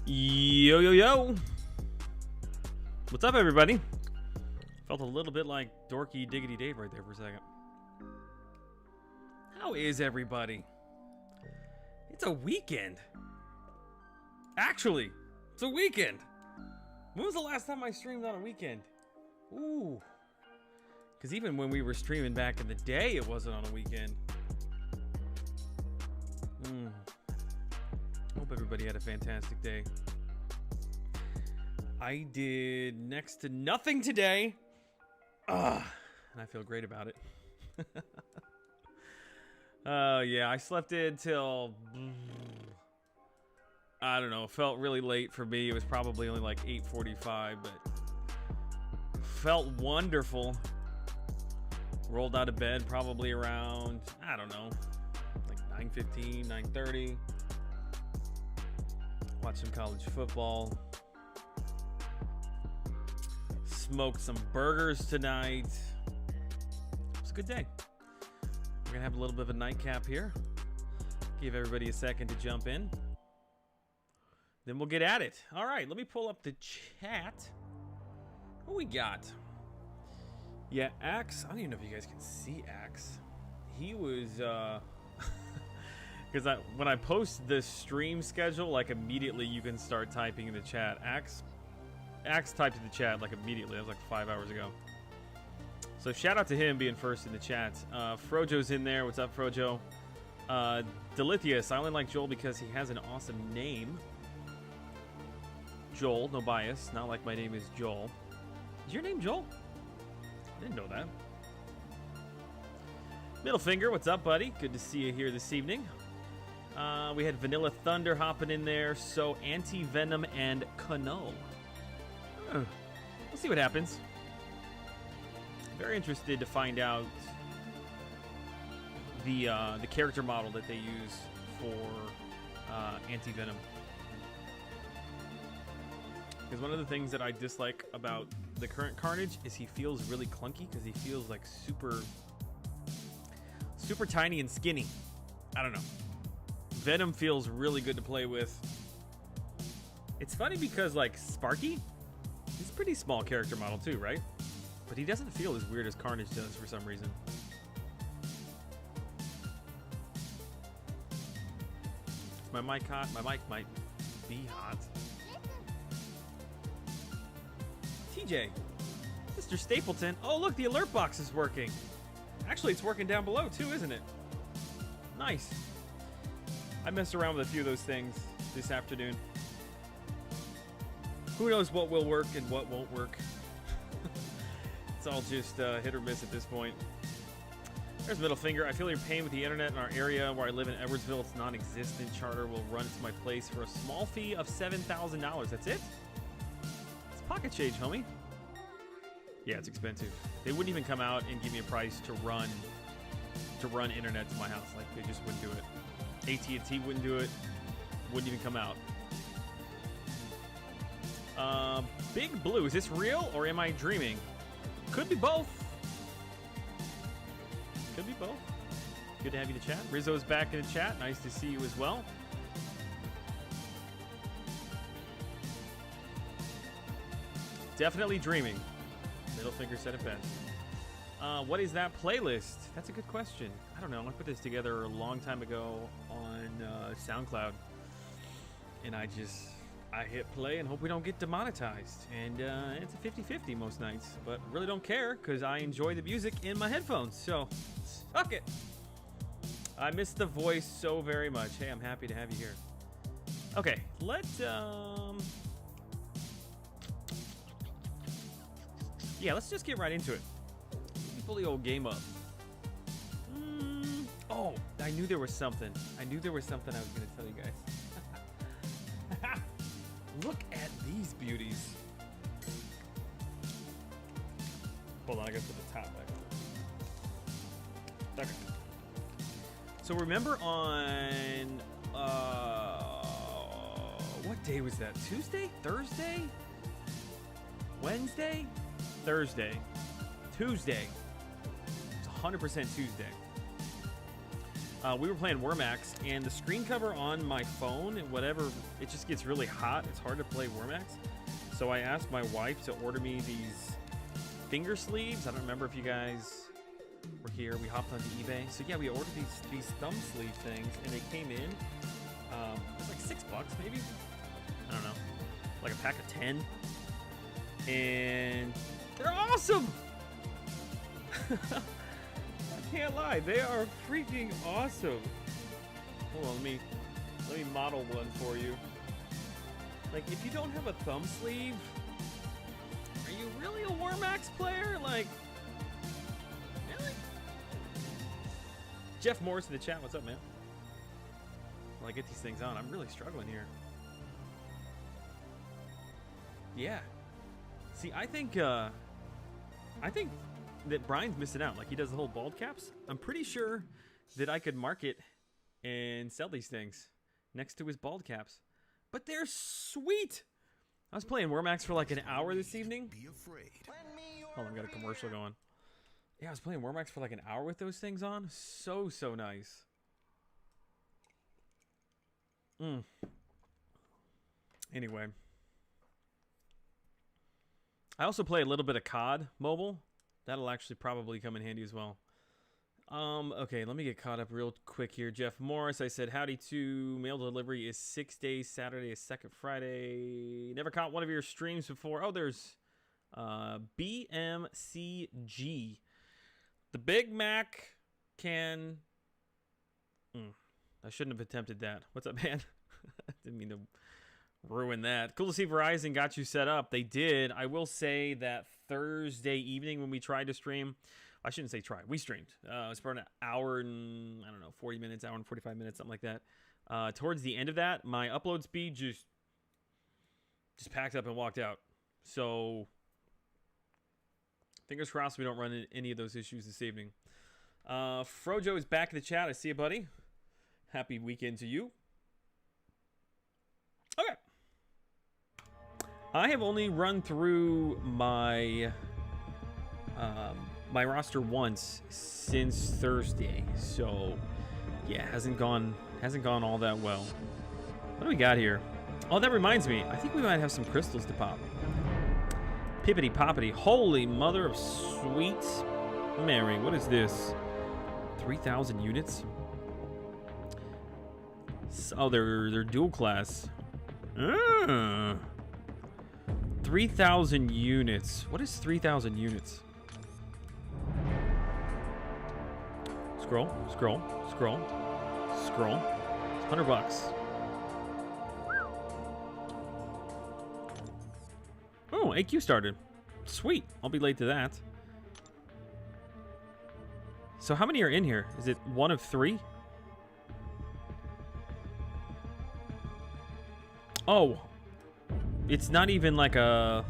Yo, yo, yo. What's up, everybody? Felt a little bit like Dorky Diggity Dave right there for a second. How is everybody? It's a weekend. Actually, it's a weekend. When was the last time I streamed on a weekend? Ooh. Because even when we were streaming back in the day, it wasn't on a weekend. Hope everybody had a fantastic day. I did next to nothing today. And I feel great about it. Yeah, I slept in till... I don't know, it felt really late for me. It was probably only like 8:45, but felt wonderful. Rolled out of bed probably around, I don't know, like 9:15, 9:30. Watched some college football. Smoked some burgers tonight. It was a good day. We're gonna have a little bit of a nightcap here. Give everybody a second to jump in. Then we'll get at it. All right, let me pull up the chat. What we got? Yeah, Axe. I don't even know if you guys can see Axe. He was, because when I post the stream schedule, like immediately you can start typing in the chat. Axe typed in the chat like immediately. That was like 5 hours ago. So shout out to him being first in the chat. Frojo's in there. What's up, Frojo? Delithius. I only like Joel because he has an awesome name. Joel, no bias. Not like my name is Joel. Is your name Joel? I didn't know that. Middle Finger, what's up, buddy? Good to see you here this evening. We had Vanilla Thunder hopping in there. So Anti-Venom and Kano. We'll see what happens. Very interested to find out the character model that they use for Anti-Venom. Because one of the things that I dislike about the current Carnage is he feels really clunky because he feels like super tiny and skinny. I don't know. Venom feels really good to play with. It's funny because like Sparky, he's a pretty small character model too, right? But he doesn't feel as weird as Carnage does for some reason. Is my mic hot? My mic might be hot. TJ, Mr. Stapleton. Oh, look, the alert box is working. Actually, it's working down below too, isn't it? Nice. I messed around with a few of those things this afternoon. Who knows what will work and what won't work. It's all just hit or miss at this point. There's Middle Finger. I feel your pain with the internet in our area where I live in Edwardsville. It's non-existent. Charter will run to my place for a small fee of $7,000. That's it? It's pocket change, homie. Yeah, it's expensive. They wouldn't even come out and give me a price to run internet to my house. Like, they just wouldn't do it. AT&T wouldn't do it. Wouldn't even come out. Big Blue, is this real or am I dreaming? Could be both. Could be both. Good to have you in the chat. Rizzo's back in the chat. Nice to see you as well. Definitely dreaming. Middle Finger said it best. What is that playlist? That's a good question. I don't know. I put this together a long time ago on SoundCloud. And I hit play and hope we don't get demonetized. And it's a 50-50 most nights. But really don't care because I enjoy the music in my headphones. So, suck it. I miss the voice so very much. Hey, I'm happy to have you here. Okay, let's just get right into it. Let me pull the old game up. Oh, I knew there was something. I was going to tell you guys. Look at these beauties. Hold on, I got to put the top back on. Okay. So remember on, what day was that? Tuesday? Thursday? Wednesday? Thursday. Tuesday. It's 100% Tuesday. we were playing Wormax, and the screen cover on my phone and whatever, it just gets really hot. It's hard to play Wormax. So I asked my wife to order me these finger sleeves. I don't remember if you guys were here. We hopped onto eBay. So yeah, we ordered these thumb sleeve things, and they came in. It was like $6 maybe. I don't know, like a pack of 10, and they're awesome. I can't lie, they are freaking awesome. Hold on, let me model one for you. Like, if you don't have a thumb sleeve, are you really a Wormax player? Like, really? Jeff Morris in the chat, what's up, man? Well, I get these things on. I'm really struggling here. Yeah. See, I think that Brian's missing out. Like, he does the whole bald caps. I'm pretty sure that I could market and sell these things next to his bald caps. But they're sweet. I was playing Wormax for like an hour this evening. Hold on, I got a commercial going. Yeah, I was playing Wormax for like an hour with those things on. So nice. Anyway. I also play a little bit of COD mobile. That'll actually probably come in handy as well. Okay, let me get caught up real quick here. Jeff Morris, I said howdy to mail delivery is 6 days. Saturday is second Friday. Never caught one of your streams before. Oh, there's BMCG. The Big Mac can... I shouldn't have attempted that. What's up, man? Didn't mean to ruin that. Cool to see Verizon got you set up. They did. I will say that Thursday evening when we tried to stream, I shouldn't say try. We streamed. It was for an hour and, I don't know, 40 minutes, hour and 45 minutes, something like that. Towards the end of that, my upload speed just packed up and walked out. So, fingers crossed we don't run into any of those issues this evening. Frojo is back in the chat. I see you, buddy. Happy weekend to you. Okay. I have only run through my my roster once since Thursday, so yeah, hasn't gone all that well. What do we got here? Oh, that reminds me. I think we might have some crystals to pop. Pippity poppity! Holy mother of sweet Mary! What is this? 3,000 units. Oh, they're dual class. 3,000 units. What is 3,000 units? Scroll. It's $100. Oh, AQ started. Sweet. I'll be late to that. So how many are in here? Is it one of 3? Oh, it's not even like a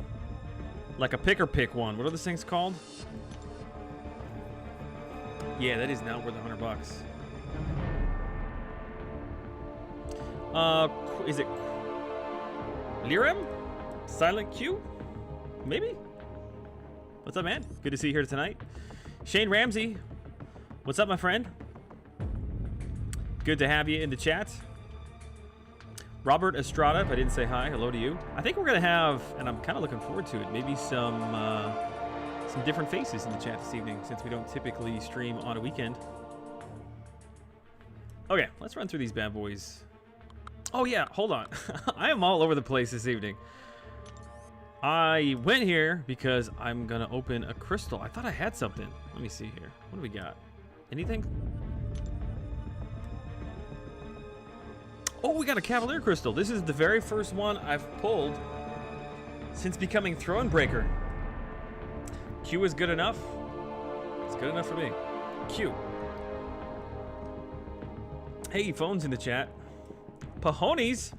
pick or pick one. What are those things called? Yeah, that is not worth $100. Is it Liram? Silent Q? Maybe? What's up, man? Good to see you here tonight. Shane Ramsey, what's up, my friend? Good to have you in the chat. Robert Estrada, if I didn't say hi, hello to you. I think we're gonna have, and I'm kind of looking forward to it, maybe some different faces in the chat this evening, since we don't typically stream on a weekend. Okay, let's run through these bad boys. Oh yeah, hold on. I am all over the place this evening. I went here because I'm gonna open a crystal. I thought I had something. Let me see here. What do we got? Anything? Oh, we got a Cavalier Crystal. This is the very first one I've pulled since becoming Throne Breaker. Q is good enough. It's good enough for me. Q. Hey, phone's in the chat. Pahonies.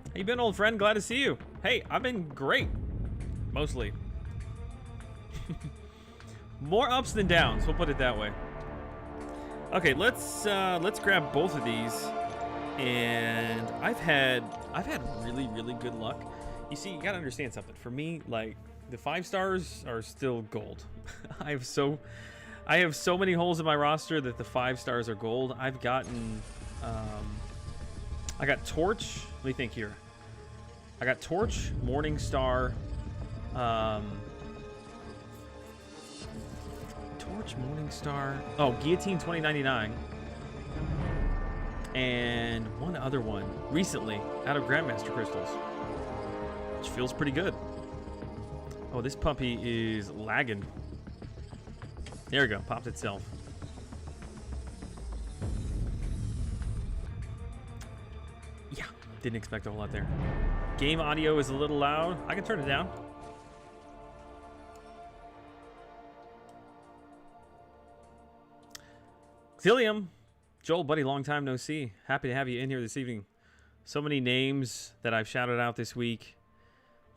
How you been, old friend? Glad to see you. Hey, I've been great. Mostly. More ups than downs, we'll put it that way. Okay, let's grab both of these. And I've had really good luck. You see, you gotta understand something. For me, like, the 5 stars are still gold. I have so many holes in my roster that the 5 stars are gold. I've gotten, I got Torch. Let me think here. I got Torch, Morning Star, Torch, Morning Star. Oh, Guillotine 2099. And one other one recently out of Grandmaster Crystals, which feels pretty good. Oh, this puppy is lagging. There we go, popped itself. Yeah, didn't expect a whole lot there. Game audio is a little loud. I can turn it down. Xilium. Joel, buddy, long time no see. Happy to have you in here this evening. So many names that I've shouted out this week.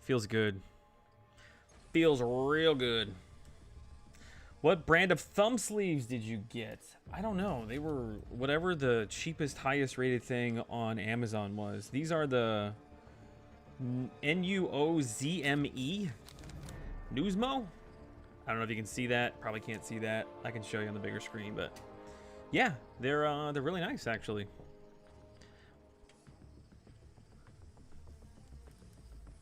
Feels good. Feels real good. What brand of thumb sleeves did you get? I don't know. They were whatever the cheapest, highest rated thing on Amazon was. These are the NUOZME Newsmo. I don't know if you can see that. Probably can't see that. I can show you on the bigger screen, but yeah, they're really nice actually.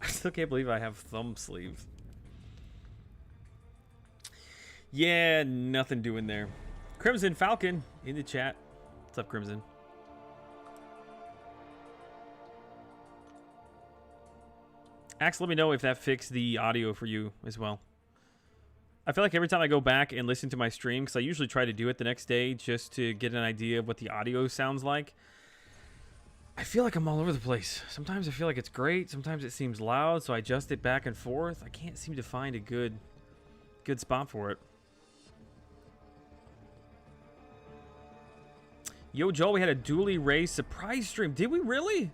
I still can't believe I have thumb sleeves. Yeah, nothing doing there. Crimson Falcon in the chat. What's up, Crimson? Ax, let me know if that fixed the audio for you as well. I feel like every time I go back and listen to my stream, because I usually try to do it the next day just to get an idea of what the audio sounds like, I feel like I'm all over the place. Sometimes I feel like it's great. Sometimes it seems loud, so I adjust it back and forth. I can't seem to find a good spot for it. Yo, Joel, we had a Dually Ray surprise stream. Did we really?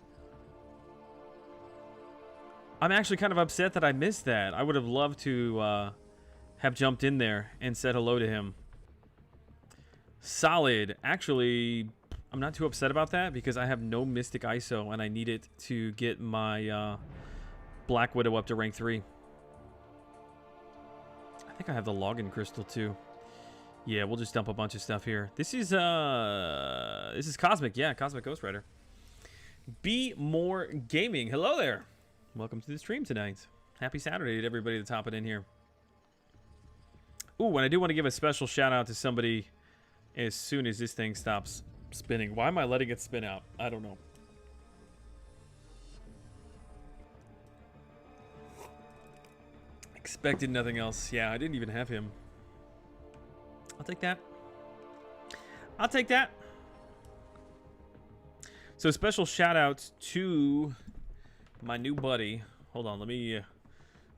I'm actually kind of upset that I missed that. I would have loved to have jumped in there and said hello to him. Solid. Actually, I'm not too upset about that because I have no Mystic ISO and I need it to get my Black Widow up to rank 3. I think I have the login crystal too. Yeah, we'll just dump a bunch of stuff here. This is Cosmic. Yeah, Cosmic Ghost Rider. Be More Gaming. Hello there. Welcome to the stream tonight. Happy Saturday to everybody that's hopping in here. Ooh, and I do want to give a special shout out to somebody as soon as this thing stops spinning. Why am I letting it spin out? I don't know. Expected nothing else. Yeah, I didn't even have him. I'll take that. I'll take that. So special shout out to my new buddy. Hold on, let me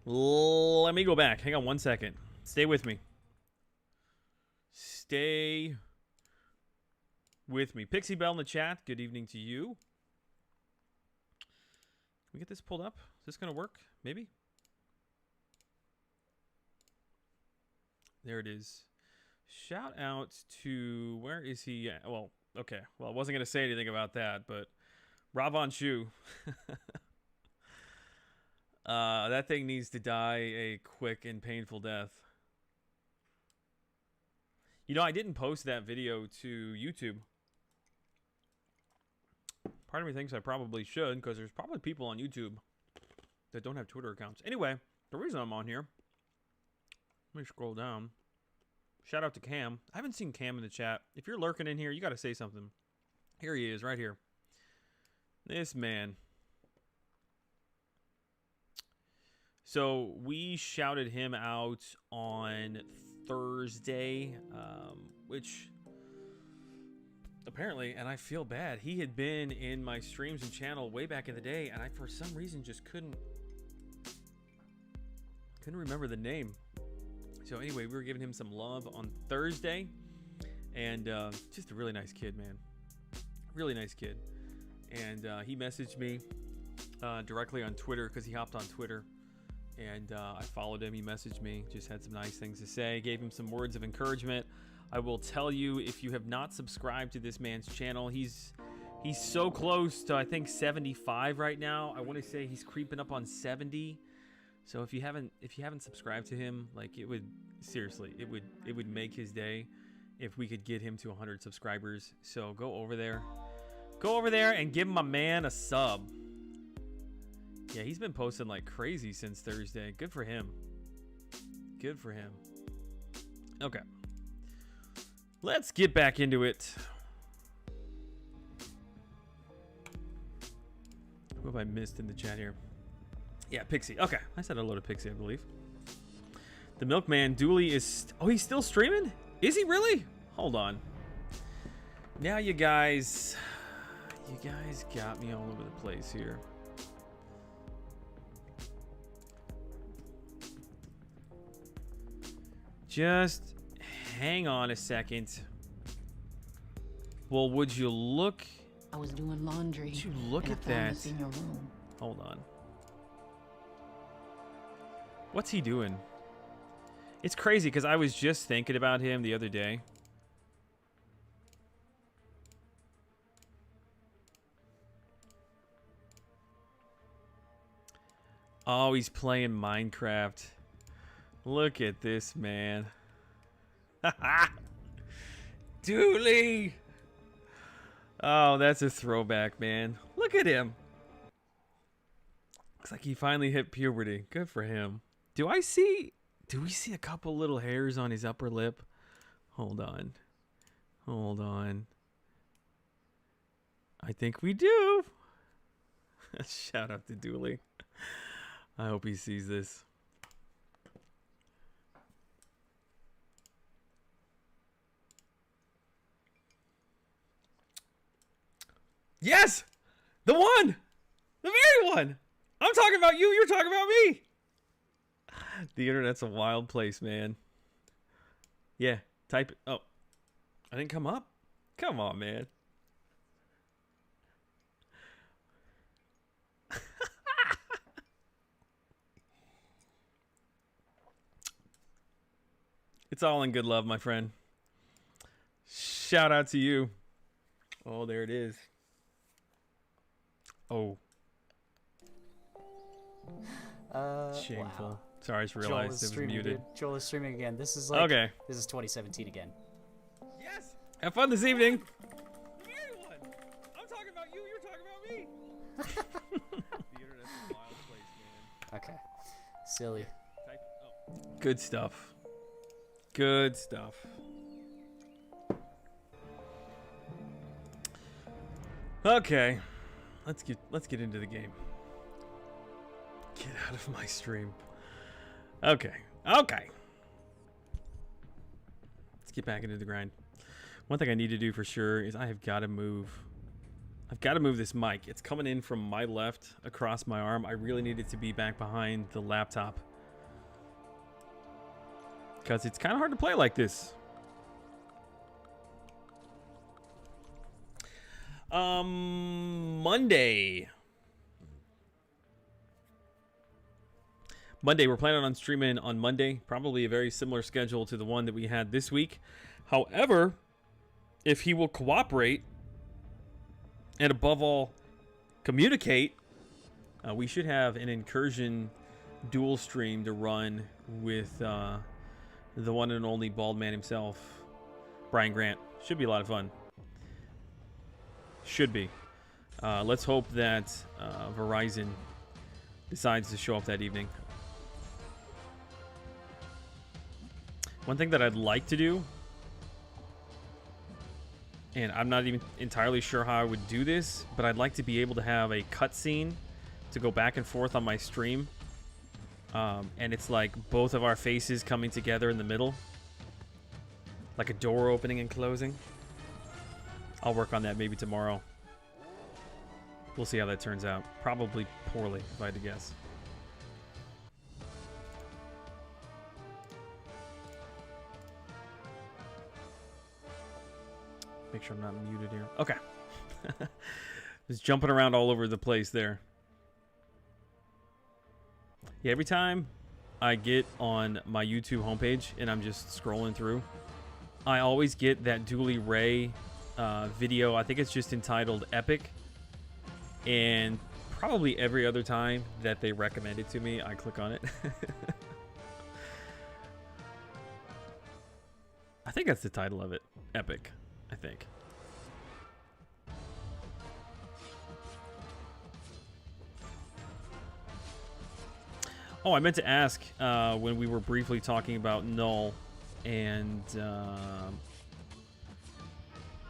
go back. Hang on one second. Stay with me. Stay with me. Pixie Bell in the chat. Good evening to you. Can we get this pulled up? Is this gonna work? Maybe. There it is. Shout out to, where is he at? Well, okay. Well, I wasn't going to say anything about that, but Ravon Shu. That thing needs to die a quick and painful death. You know, I didn't post that video to YouTube. Part of me thinks I probably should, because there's probably people on YouTube that don't have Twitter accounts. Anyway, the reason I'm on here, let me scroll down. Shout out to Cam. I haven't seen Cam in the chat. If you're lurking in here, you got to say something. Here he is, right here. This man. So we shouted him out on Thursday, which apparently, and I feel bad, he had been in my streams and channel way back in the day, and I, for some reason, just couldn't remember the name. So anyway, we were giving him some love on Thursday, and just a really nice kid, man. Really nice kid. And he messaged me directly on Twitter, because he hopped on Twitter, and I followed him. He messaged me, just had some nice things to say, gave him some words of encouragement. I will tell you, if you have not subscribed to this man's channel, he's so close to, I think, 75 right now. I want to say he's creeping up on 70. So if you haven't subscribed to him, like it would seriously, it would make his day if we could get him to 100 subscribers. So go over there and give my man a sub. Yeah, he's been posting like crazy since Thursday. Good for him. Good for him. Okay, let's get back into it. What have I missed in the chat here? Yeah, Pixie. Okay, I said hello to Pixie, I believe. The Milkman Dooley is... Oh, he's still streaming? Is he really? Hold on. Now you guys got me all over the place here. Just hang on a second. Well, would you look... I was doing laundry. Would you look at that? In your room. Hold on. What's he doing? It's crazy because I was just thinking about him the other day. Oh, he's playing Minecraft. Look at this, man. Dooley! Oh, that's a throwback, man. Look at him. Looks like he finally hit puberty. Good for him. Do we see a couple little hairs on his upper lip? Hold on. Hold on. I think we do. Shout out to Dooley. I hope he sees this. Yes! The one! The very one! I'm talking about you, you're talking about me! The internet's a wild place, man. Yeah, type it. Oh, I didn't come up? Come on, man. It's all in good love, my friend. Shout out to you. Oh, there it is. Oh. Shameful. Wow. Sorry, I just realized it was muted. Dude. Joel is streaming again. This is like okay. This is 2017 again. Yes. Have fun this evening. Everyone. I'm talking about you. You're talking about me. The internet's a wild place, man. Okay. Silly. Good stuff. Good stuff. Okay. Let's get into the game. Get out of my stream. Okay. Okay. Let's get back into the grind. One thing I need to do for sure is I have got to move. I've got to move this mic. It's coming in from my left across my arm. I really need it to be back behind the laptop. Because it's kind of hard to play like this. Monday, we're planning on streaming on Monday. Probably a very similar schedule to the one that we had this week. However, if he will cooperate and above all communicate, we should have an incursion dual stream to run with the one and only bald man himself, Brian Grant. Should be a lot of fun. Should be. Let's hope that Verizon decides to show up that evening. One thing that I'd like to do, and I'm not even entirely sure how I would do this, but I'd like to be able to have a cutscene to go back and forth on my stream. And it's like both of our faces coming together in the middle. Like a door opening and closing. I'll work on that maybe tomorrow. We'll see how that turns out. Probably poorly, if I had to guess. Make sure I'm not muted here. Okay. Just jumping around all over the place there. Yeah, every time I get on my YouTube homepage and I'm just scrolling through, I always get that Dooley Ray video. I think it's just entitled Epic. And probably every other time that they recommend it to me, I click on it. I think that's the title of it. Epic, I think. Oh, I meant to ask when we were briefly talking about Null and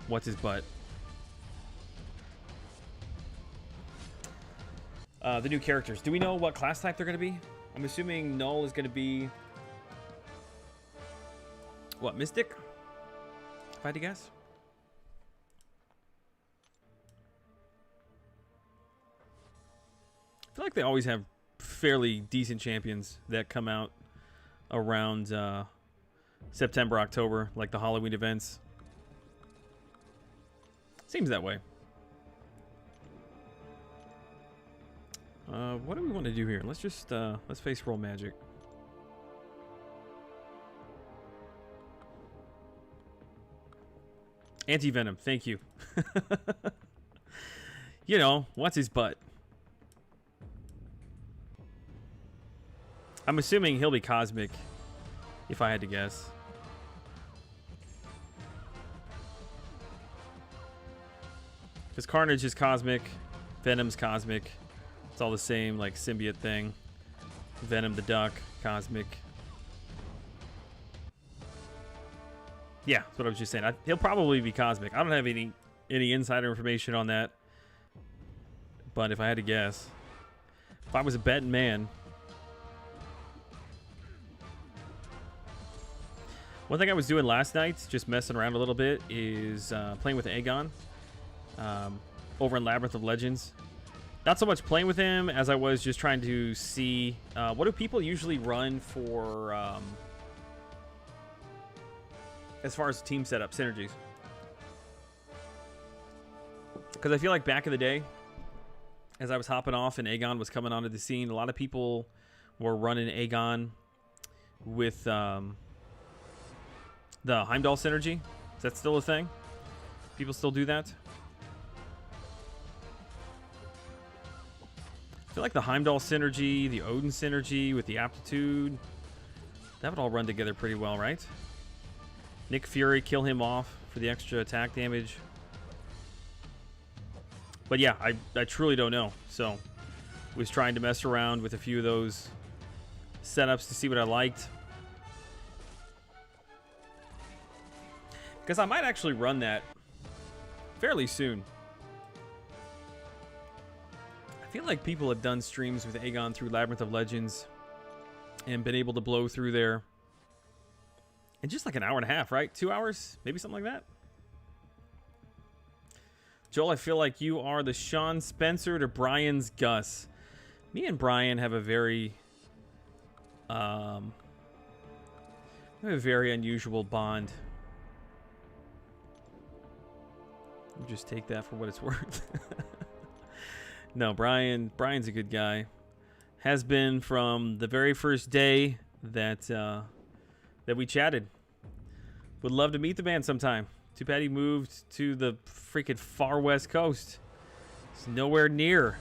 what's his butt? The new characters. Do we know what class type they're going to be? I'm assuming Null is going to be... What, Mystic? If I had to guess? I feel like they always have fairly decent champions that come out around September, October, like the Halloween events. Seems that way. What do we want to do here? Let's just let's face roll magic. Anti-venom, thank you. You know, what's his butt? I'm assuming he'll be cosmic, if I had to guess. Because Carnage is cosmic, Venom's cosmic. It's all the same, like, symbiote thing. Venom the duck, cosmic. Yeah, that's what I was just saying. He'll probably be cosmic. I don't have any insider information on that. But if I had to guess, if I was a betting man... One thing I was doing last night, just messing around a little bit, is playing with Aegon over in Labyrinth of Legends. Not so much playing with him as I was just trying to see what do people usually run for as far as team setup synergies. Because I feel like back in the day, as I was hopping off and Aegon was coming onto the scene, a lot of people were running Aegon with the Heimdall synergy. Is that still a thing? People still do that? I feel like the Heimdall synergy, the Odin synergy with the aptitude, that would all run together pretty well, right? Nick Fury, kill him off for the extra attack damage. But yeah, I truly don't know. So, was trying to mess around with a few of those setups to see what I liked. Because I might actually run that fairly soon. I feel like people have done streams with Aegon through Labyrinth of Legends and been able to blow through there in just like an hour and a half, right? 2 hours? Maybe something like that? Joel, I feel like you are the Sean Spencer to Brian's Gus. Me and Brian have a very unusual bond. You just take that for what it's worth. No, Brian's a good guy. Has been from the very first day that that we chatted. Would love to meet the man sometime. Too bad he moved to the freaking far west coast. It's nowhere near.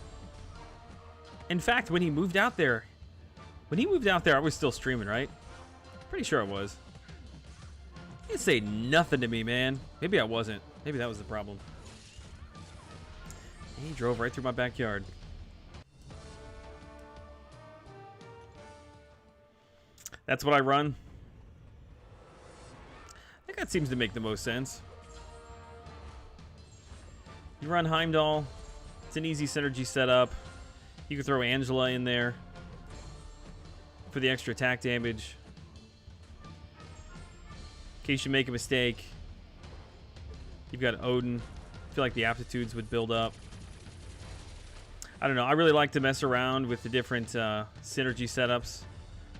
In fact, when he moved out there, I was still streaming, right? Pretty sure I was. He didn't say nothing to me, man. Maybe I wasn't. Maybe that was the problem. He drove right through my backyard. That's what I run. I think that seems to make the most sense. You run Heimdall. It's an easy synergy setup. You can throw Angela in there for the extra attack damage. In case you make a mistake. You've got Odin. I feel like the aptitudes would build up. I don't know. I really like to mess around with the different synergy setups.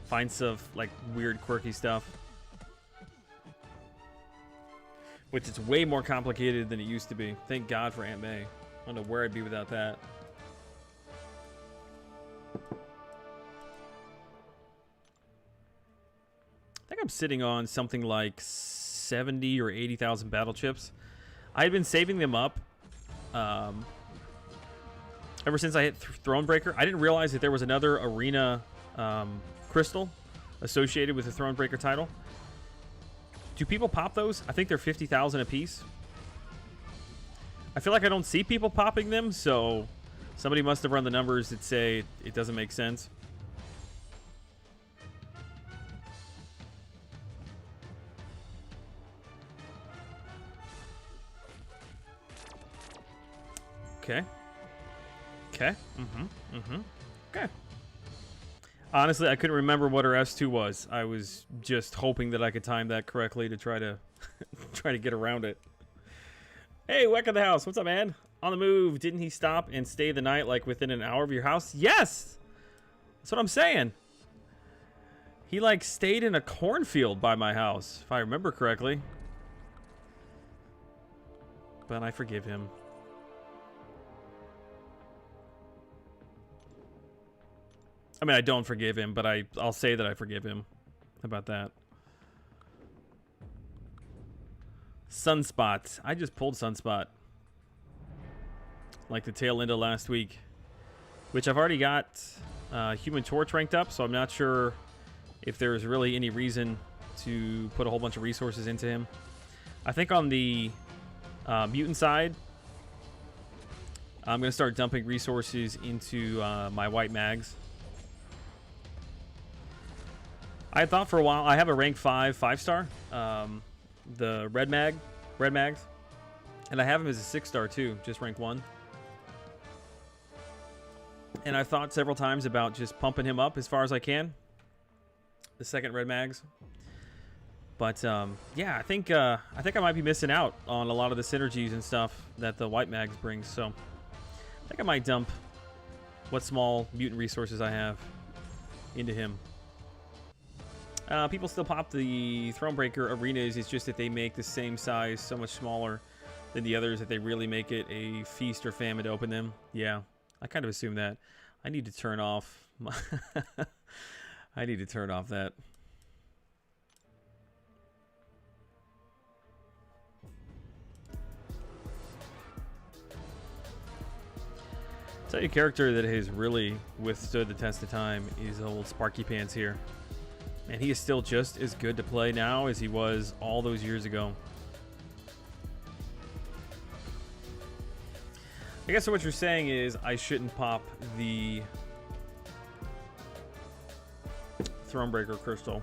Find stuff like weird, quirky stuff. Which is way more complicated than it used to be. Thank God for Aunt May. I don't know where I'd be without that. I think I'm sitting on something like 70 or 80,000 battle chips. I had been saving them up Ever since I hit Thronebreaker, I didn't realize that there was another arena crystal associated with the Thronebreaker title. Do people pop those? I think they're 50,000 a piece. I feel like I don't see people popping them, so somebody must have run the numbers that say it doesn't make sense. Okay. Okay. Okay. Honestly, I couldn't remember what her S2 was. I was just hoping that I could time that correctly to try to try to get around it. Hey, Weck of the house. What's up, man? On the move. Didn't he stop and stay the night like within an hour of your house? Yes! That's what I'm saying. He like stayed in a cornfield by my house, if I remember correctly. But I forgive him. I mean, I don't forgive him, but I'll say that I forgive him. How about that? Sunspot. I just pulled Sunspot. Like the tail end of last week. Which I've already got Human Torch ranked up, so I'm not sure if there's really any reason to put a whole bunch of resources into him. I think on the mutant side, I'm going to start dumping resources into my white mags. I thought for a while, I have a rank 5 5-star, the red mags, and I have him as a 6-star too, just rank 1. And I thought several times about just pumping him up as far as I can, the second red mags. But yeah, I think I might be missing out on a lot of the synergies and stuff that the white mags brings. So I think I might dump what small mutant resources I have into him. People still pop the Thronebreaker arenas. It's just that they make the same size so much smaller than the others that they really make it a feast or famine to open them. Yeah, I kind of assume that. I need to turn off my I need to turn off that. Tell you a character that has really withstood the test of time is old Sparky Pants here. And he is still just as good to play now as he was all those years ago. I guess what you're saying is I shouldn't pop the Thronebreaker crystal.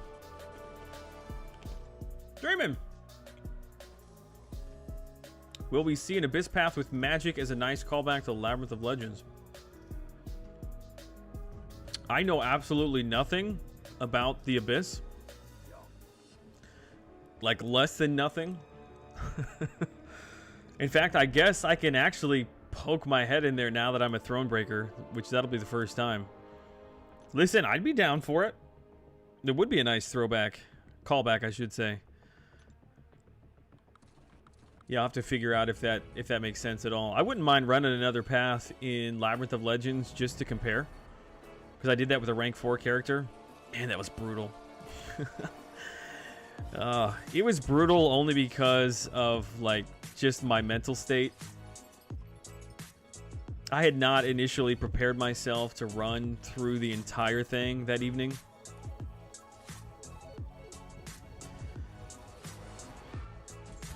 Dreamin'! Will we see an Abyss Path with magic as a nice callback to Labyrinth of Legends? I know absolutely nothing about the Abyss. Like less than nothing. In fact, I guess I can actually poke my head in there now that I'm a Thronebreaker, which that'll be the first time. Listen, I'd be down for it. It would be a nice throwback. Callback, I should say. Yeah, I'll have to figure out if that makes sense at all. I wouldn't mind running another path in Labyrinth of Legends just to compare. Because I did that with a rank 4 character. Man, that was brutal. It was brutal only because of, like, just my mental state. I had not initially prepared myself to run through the entire thing that evening.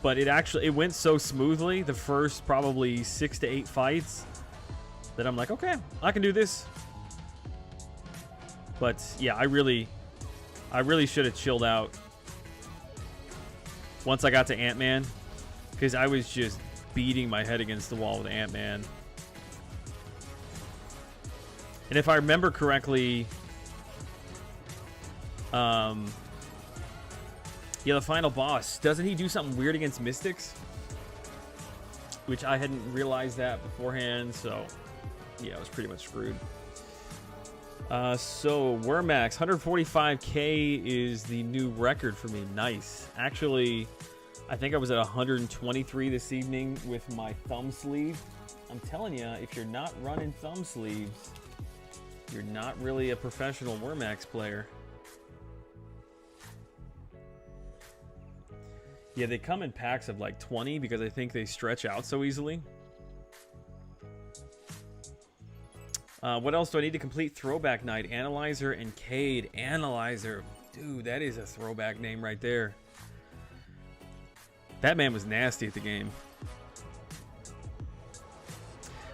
But it went so smoothly, the first probably 6 to 8 fights, that I'm like, okay, I can do this. But yeah, I really should have chilled out once I got to Ant-Man, because I was just beating my head against the wall with Ant-Man. And if I remember correctly, yeah, the final boss, doesn't he do something weird against Mystics? Which I hadn't realized that beforehand, so yeah, I was pretty much screwed. So Wormax, 145k is the new record for me. Nice. Actually, I think I was at 123 this evening with my thumb sleeve. I'm telling you, if you're not running thumb sleeves, you're not really a professional Wormax player. Yeah, they come in packs of like 20 because I think they stretch out so easily. What else do I need to complete? Throwback Night, Analyzer, and Cade. Analyzer. Dude, that is a throwback name right there. That man was nasty at the game.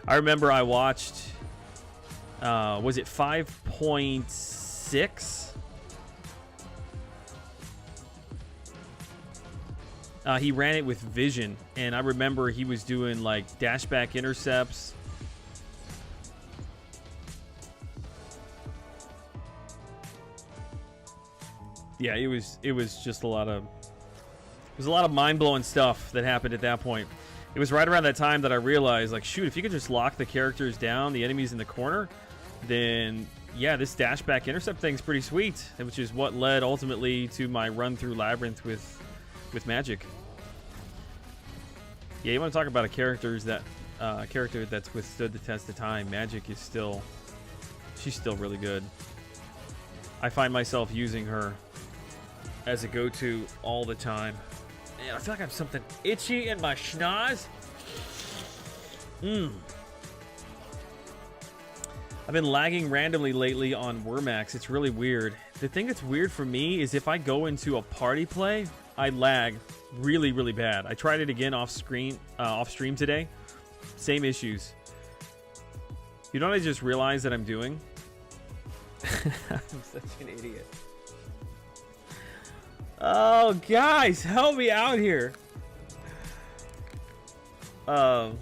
I remember I watched, was it 5.6? He ran it with Vision, and I remember he was doing like dashback intercepts. Yeah, it was just a lot of mind-blowing stuff that happened at that point. It was right around that time that I realized, like, shoot, if you could just lock the characters down, the enemies in the corner, then yeah, this dashback intercept thing's pretty sweet, which is what led ultimately to my run through Labyrinth with Magic. Yeah, you want to talk about a character that's withstood the test of time. Magic is she's still really good. I find myself using her as a go-to all the time. Man, I feel like I have something itchy in my schnoz. I've been lagging randomly lately on Wormax. It's really weird. The thing that's weird for me is if I go into a party play, I lag really, really bad. I tried it again off stream today. Same issues. You know what I just realized that I'm doing? I'm such an idiot. Oh, guys, help me out here. The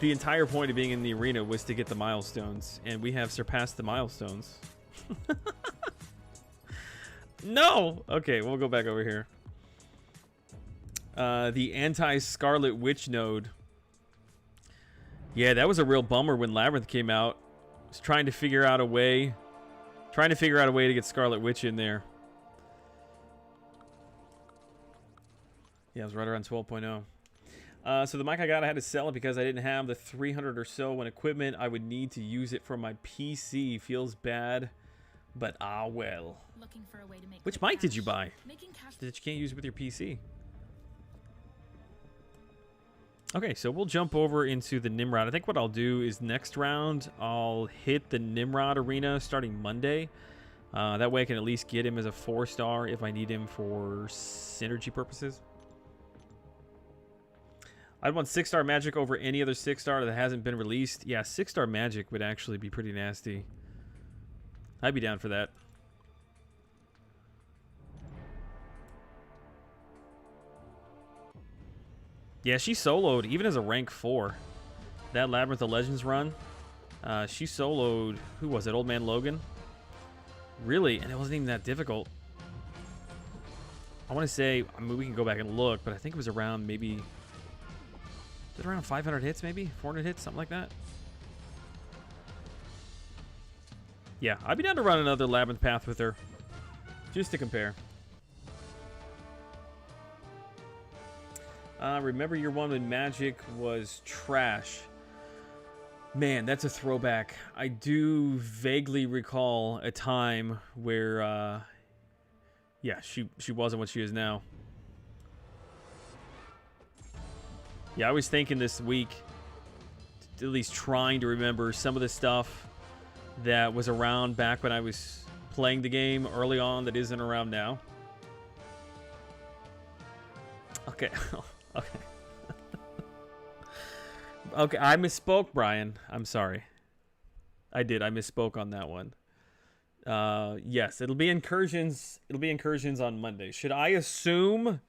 entire point of being in the arena was to get the milestones, and we have surpassed the milestones. No! Okay, we'll go back over here. The anti-Scarlet Witch node. Yeah, that was a real bummer when Labyrinth came out. I was trying to figure out a way to get Scarlet Witch in there. Yeah, it was right around 12.0. So the mic I got, I had to sell it because I didn't have the 300 or so in equipment. I would need to use it for my PC. Feels bad, but ah well. Looking for a way to make Which mic did you buy that you can't use with your PC? Okay, so we'll jump over into the Nimrod. I think what I'll do is next round, I'll hit the Nimrod arena starting Monday. That way I can at least get him as a 4-star if I need him for synergy purposes. I'd want 6-star Magic over any other 6-star that hasn't been released. Yeah, 6-star Magic would actually be pretty nasty. I'd be down for that. Yeah, she soloed, even as a rank 4. That Labyrinth of Legends run, she soloed, who was it, Old Man Logan? Really? And it wasn't even that difficult. I want to say, I mean, we can go back and look, but I think it was around maybe... Is it around 500 hits, maybe? 400 hits, something like that? Yeah, I'd be down to run another Labyrinth path with her. Just to compare. Remember your one when Magic was trash. Man, that's a throwback. I do vaguely recall a time where, yeah, she wasn't what she is now. Yeah, I was thinking this week, at least trying to remember some of the stuff that was around back when I was playing the game early on that isn't around now. Okay. Okay. Okay, I misspoke, Brian. I'm sorry. I did. I misspoke on that one. Yes, it'll be incursions. It'll be incursions on Monday. Should I assume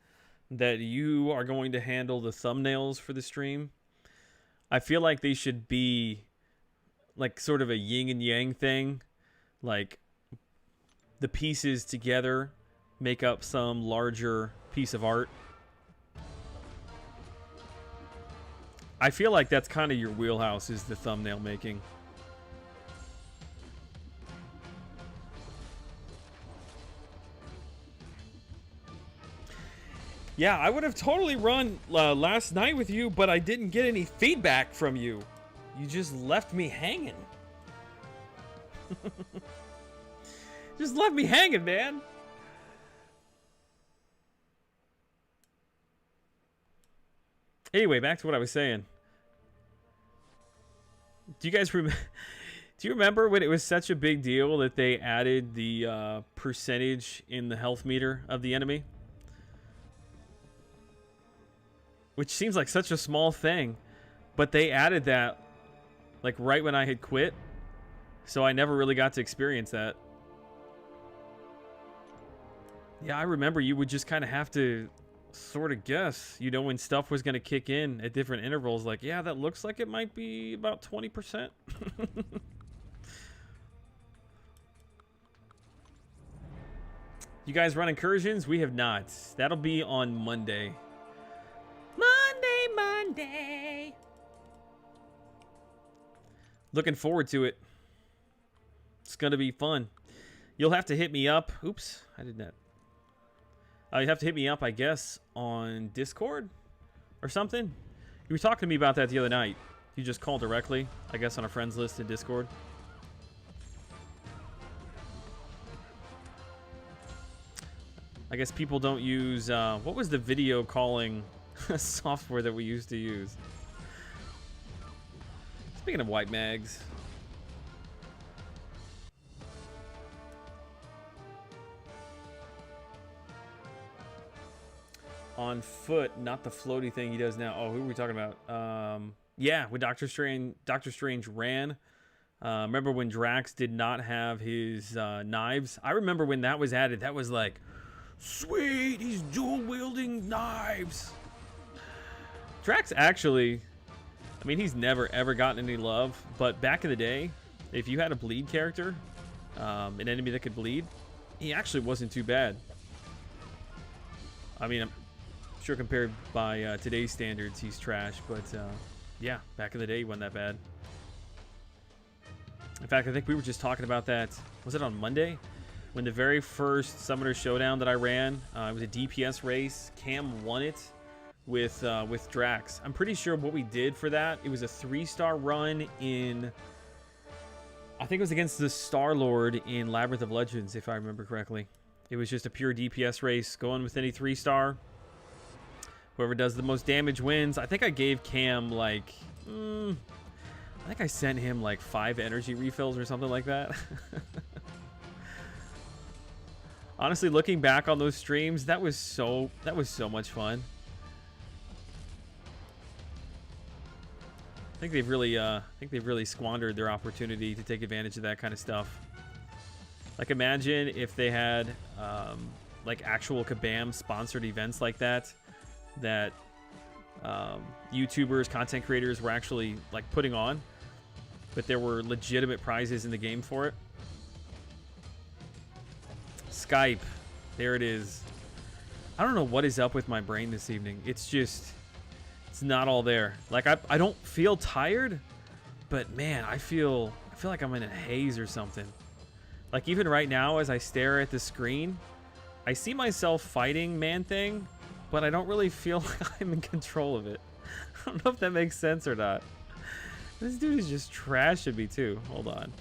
that you are going to handle the thumbnails for the stream? I feel like they should be like sort of a yin and yang thing. Like the pieces together make up some larger piece of art. I feel like that's kind of your wheelhouse, is the thumbnail making. Yeah, I would have totally run last night with you, but I didn't get any feedback from you. You just left me hanging. Just left me hanging, man. Anyway, back to what I was saying. Do you guys remember? Do you remember when it was such a big deal that they added the percentage in the health meter of the enemy? Which seems like such a small thing, but they added that like right when I had quit, so I never really got to experience that. Yeah, I remember you would just kind of have to sort of guess, you know, when stuff was going to kick in at different intervals. Like, yeah, that looks like it might be about 20%. You guys run incursions? We have not. That'll be on Monday. Monday. Looking forward to it. It's going to be fun. You'll have to hit me up. Oops, I did that. You have to hit me up, I guess, on Discord or something. You were talking to me about that the other night. You just call directly, I guess, on a friends list in Discord. I guess people don't use... what was the video calling software that we used to use? Speaking of white mags... On foot, not the floaty thing he does now. Oh, who are we talking about? Yeah, when Doctor Strange ran. Remember when Drax did not have his knives? I remember when that was added. That was like, sweet, he's dual-wielding knives. Drax actually, I mean, he's never, ever gotten any love. But back in the day, if you had a bleed character, an enemy that could bleed, he actually wasn't too bad. I mean, I'm sure compared by today's standards, he's trash. But yeah, back in the day, he wasn't that bad. In fact, I think we were just talking about that. Was it on Monday? When the very first Summoner Showdown that I ran, it was a DPS race. Cam won it with Drax. I'm pretty sure what we did for that, it was a 3-star run in... I think it was against the Star-Lord in Labyrinth of Legends, if I remember correctly. It was just a pure DPS race, going with any 3-star. Whoever does the most damage wins. I think I gave Cam like... I think I sent him like 5 energy refills or something like that. Honestly, looking back on those streams, that was so much fun. I think they've really squandered their opportunity to take advantage of that kind of stuff. Like, imagine if they had like actual Kabam sponsored events like that YouTubers, content creators were actually like putting on, but there were legitimate prizes in the game for it. Skype, there it is. I don't know what is up with my brain this evening. It's not all there. Like, I don't feel tired, but man, I feel like I'm in a haze or something. Like, even right now, as I stare at the screen, I see myself fighting Man-Thing, but I don't really feel like I'm in control of it. I don't know if that makes sense or not. This dude is just trashing me too. Hold on.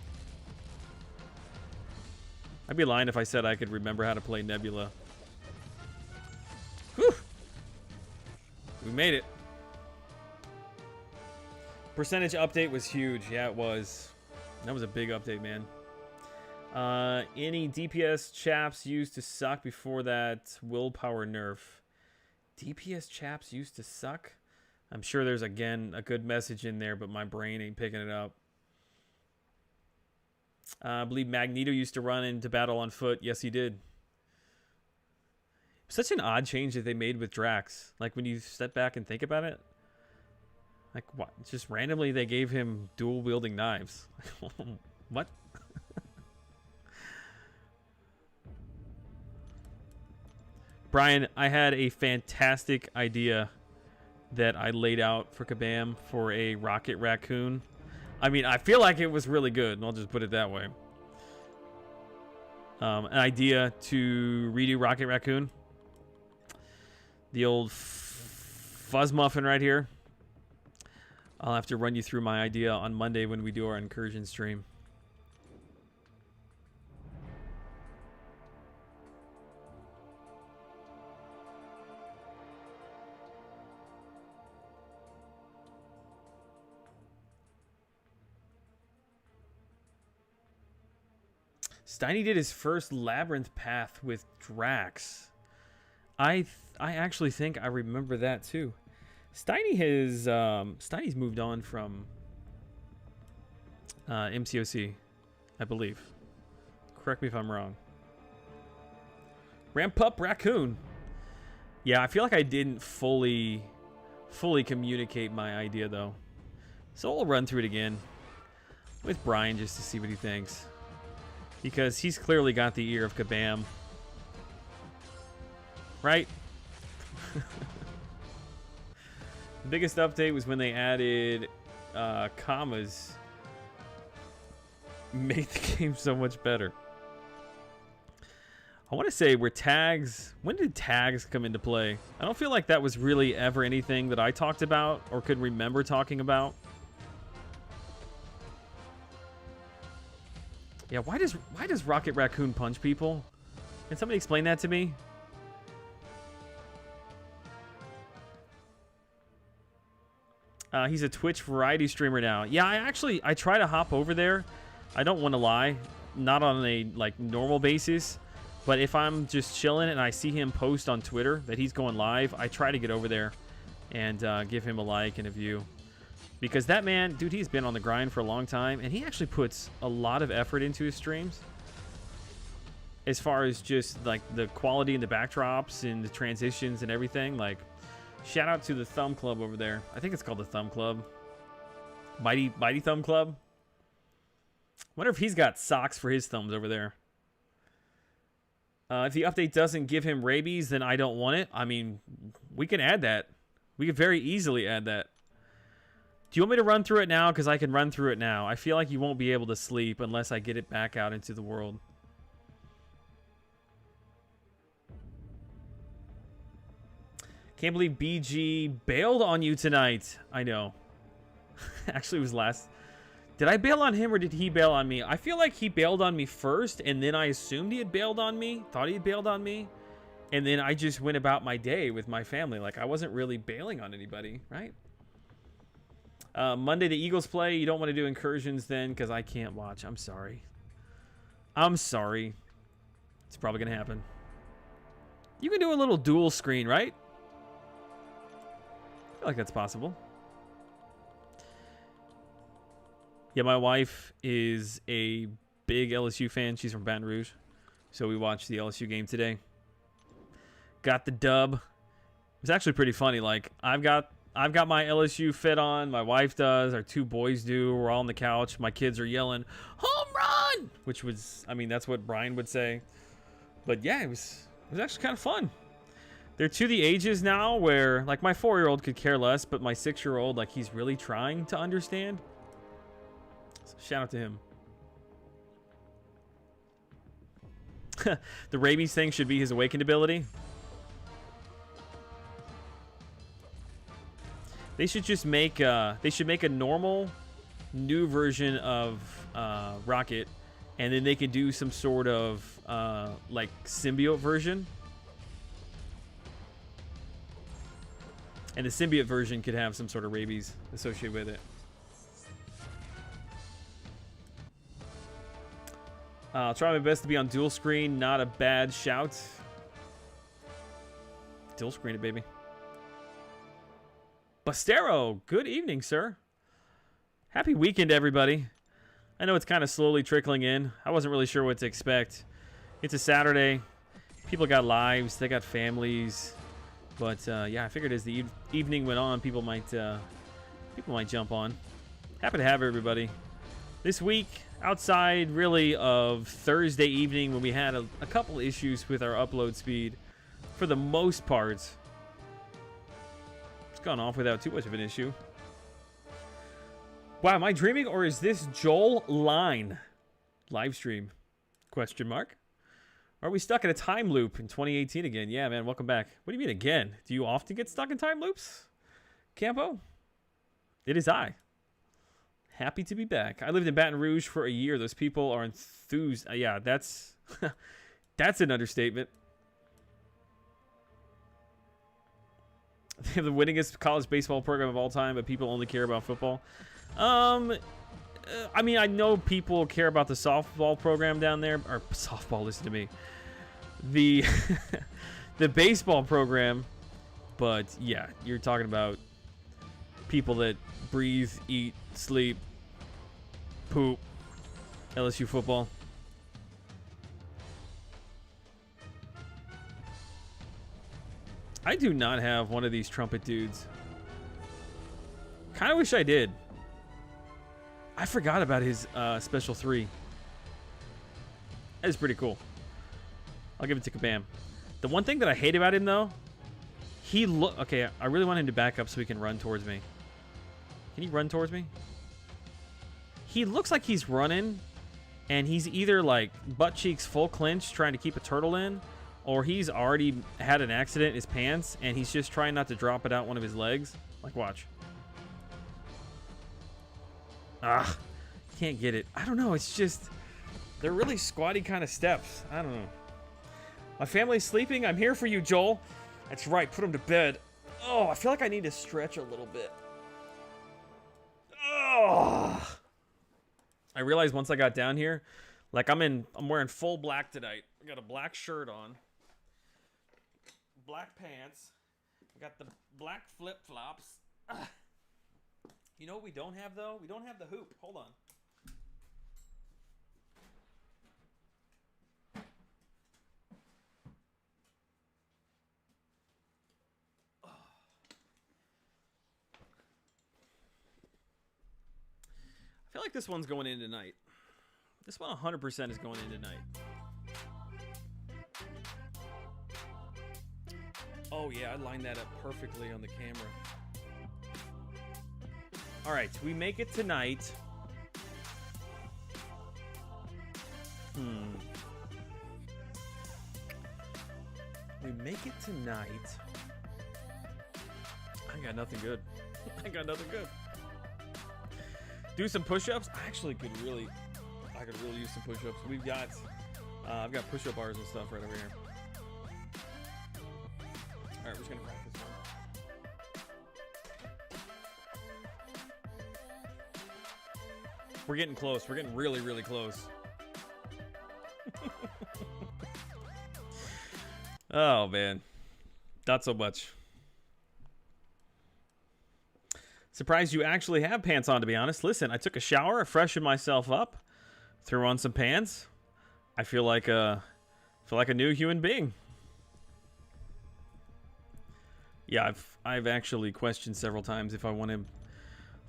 I'd be lying if I said I could remember how to play Nebula. Whew! We made it. Percentage update was huge. Yeah, it was. That was a big update, man. Any DPS chaps used to suck before that willpower nerf? DPS chaps used to suck? I'm sure there's, again, a good message in there, but my brain ain't picking it up. I believe Magneto used to run into battle on foot. Yes, he did. Such an odd change that they made with Drax. Like, when you step back and think about it. Like, what? Just randomly they gave him dual-wielding knives. What? Brian, I had a fantastic idea that I laid out for Kabam for a Rocket Raccoon. I mean, I feel like it was really good, and I'll just put it that way. An idea to redo Rocket Raccoon. The old fuzz muffin right here. I'll have to run you through my idea on Monday when we do our incursion stream. Steiny did his first Labyrinth path with Drax. I actually think I remember that too. Steiny's moved on from MCOC, I believe. Correct me if I'm wrong. Ramp up Raccoon. Yeah, I feel like I didn't fully communicate my idea though. So we'll run through it again with Brian just to see what he thinks. Because he's clearly got the ear of Kabam. Right? The biggest update was when they added commas. Made the game so much better. I want to say, were tags... When did tags come into play? I don't feel like that was really ever anything that I talked about or could remember talking about. Yeah, why does Rocket Raccoon punch people? Can somebody explain that to me? He's a Twitch variety streamer now. Yeah, I try to hop over there. I don't want to lie, not on a like normal basis, but if I'm just chilling and I see him post on Twitter that he's going live, I try to get over there and give him a like and a view. Because that man, dude, he's been on the grind for a long time, and he actually puts a lot of effort into his streams. As far as just like the quality and the backdrops and the transitions and everything. Like, shout out to the Thumb Club over there. I think it's called the Thumb Club. Mighty Thumb Club. Wonder if he's got socks for his thumbs over there. If the update doesn't give him rabies, then I don't want it. I mean, we can add that. We could very easily add that. Do you want me to run through it now? Because I can run through it now. I feel like you won't be able to sleep unless I get it back out into the world. Can't believe BG bailed on you tonight. I know. Actually, it was last... Did I bail on him or did he bail on me? I feel like he bailed on me first, and then I assumed he had bailed on me. Thought he had bailed on me. And then I just went about my day with my family. Like, I wasn't really bailing on anybody, right? Monday, the Eagles play. You don't want to do incursions then because I can't watch. I'm sorry. I'm sorry. It's probably going to happen. You can do a little dual screen, right? I feel like that's possible. Yeah, my wife is a big LSU fan. She's from Baton Rouge. So we watched the LSU game today. Got the dub. It was actually pretty funny. Like, I've got my LSU fit on. My wife does. Our two boys do. We're all on the couch. My kids are yelling, "Home run!" Which was, I mean, that's what Brian would say. But yeah, it was actually kind of fun. They're to the ages now where, like, my 4-year-old could care less, but my 6-year-old, like, he's really trying to understand. So shout out to him. The rabies thing should be his awakened ability. They should just make they should make a normal new version of Rocket, and then they could do some sort of like symbiote version, and the symbiote version could have some sort of rabies associated with it. I'll try my best to be on dual screen. Not a bad shout. Dual screen it, baby. Bastero, good evening, sir. Happy weekend, everybody. I know it's kind of slowly trickling in. I wasn't really sure what to expect. It's a Saturday. People got lives. They got families. But, yeah, I figured as the evening went on, people might jump on. Happy to have everybody. This week, outside, really, of Thursday evening when we had a couple issues with our upload speed, for the most part, gone off without too much of an issue. Wow, am I dreaming or is this Joel Line live stream? Question mark. Are we stuck in a time loop in 2018 again? Yeah, man, welcome back. What do you mean again? Do you often get stuck in time loops, Campo? It is I. Happy to be back. I lived in Baton Rouge for a year. Those people are enthused. Yeah, that's that's an understatement. They have the winningest college baseball program of all time, but people only care about football. I mean, I know people care about the softball program down there, or softball. Listen to me, the the baseball program. But yeah, you're talking about people that breathe, eat, sleep, poop, LSU football. I do not have one of these trumpet dudes. Kind of wish I did. I forgot about his special 3. That is pretty cool. I'll give it to Kabam. The one thing that I hate about him, though, okay, I really want him to back up so he can run towards me. Can he run towards me? He looks like he's running, and he's either like butt cheeks full clinch trying to keep a turtle in, or he's already had an accident in his pants, and he's just trying not to drop it out one of his legs. Like, watch. Ah, can't get it. I don't know. It's just, they're really squatty kind of steps. I don't know. My family's sleeping. I'm here for you, Joel. That's right. Put him to bed. Oh, I feel like I need to stretch a little bit. Oh. I realized once I got down here, like I'm wearing full black tonight. I got a black shirt on, black pants. I got the black flip-flops. You know what we don't have, though? We don't have the hoop. Hold on. I feel like this one's going in tonight. This one 100% is going in tonight. Oh, yeah, I lined that up perfectly on the camera. All right, we make it tonight. We make it tonight. I got nothing good. I got nothing good. Do some push-ups. I could really use some push-ups. We've got, I've got push-up bars and stuff right over here. All right, we're just gonna practice one. We're getting close. We're getting really, really close. Oh man, not so much. Surprised you actually have pants on, to be honest. Listen, I took a shower, I freshened myself up, threw on some pants. I feel like a new human being. Yeah, I've actually questioned several times if I want to,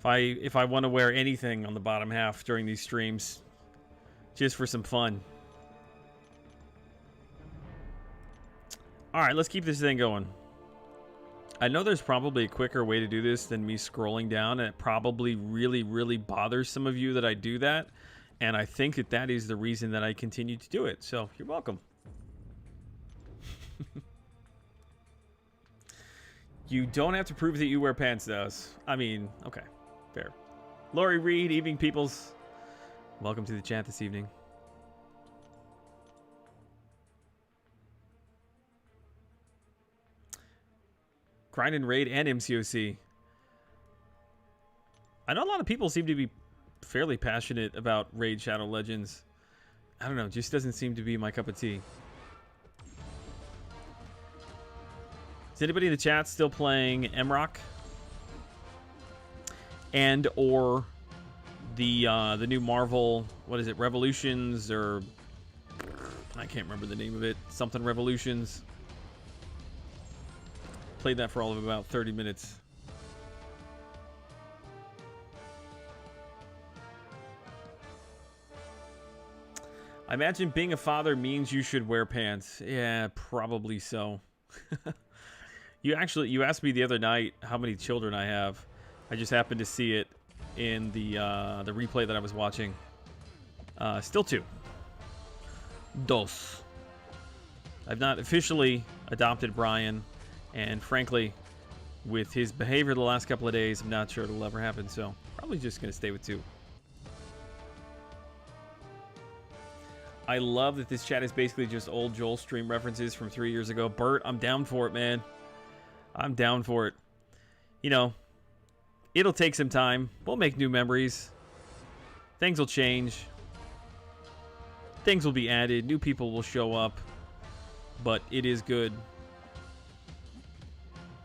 if I want to wear anything on the bottom half during these streams, just for some fun. All right, let's keep this thing going. I know there's probably a quicker way to do this than me scrolling down, and it probably really, really bothers some of you that I do that, and I think that that is the reason that I continue to do it, so you're welcome. You don't have to prove that you wear pants, though. I mean, okay, fair. Lori Reed, evening peoples. Welcome to the chat this evening. Grind and Raid and MCOC. I know a lot of people seem to be fairly passionate about Raid Shadow Legends. I don't know, it just doesn't seem to be my cup of tea. Is anybody in the chat still playing MROC? And or the new Marvel, what is it, Revolutions, or I can't remember the name of it. Something Revolutions. Played that for all of about 30 minutes. I imagine being a father means you should wear pants. Yeah, probably so. You asked me the other night how many children I have. I just happened to see it in the replay that I was watching. Still 2. Dos. I've not officially adopted Brian. And frankly, with his behavior the last couple of days, I'm not sure it'll ever happen. So probably just going to stay with 2. I love that this chat is basically just old Joel stream references from 3 years ago. Bert, I'm down for it, man. I'm down for it. You know, it'll take some time. We'll make new memories. Things will change. Things will be added. New people will show up. But it is good.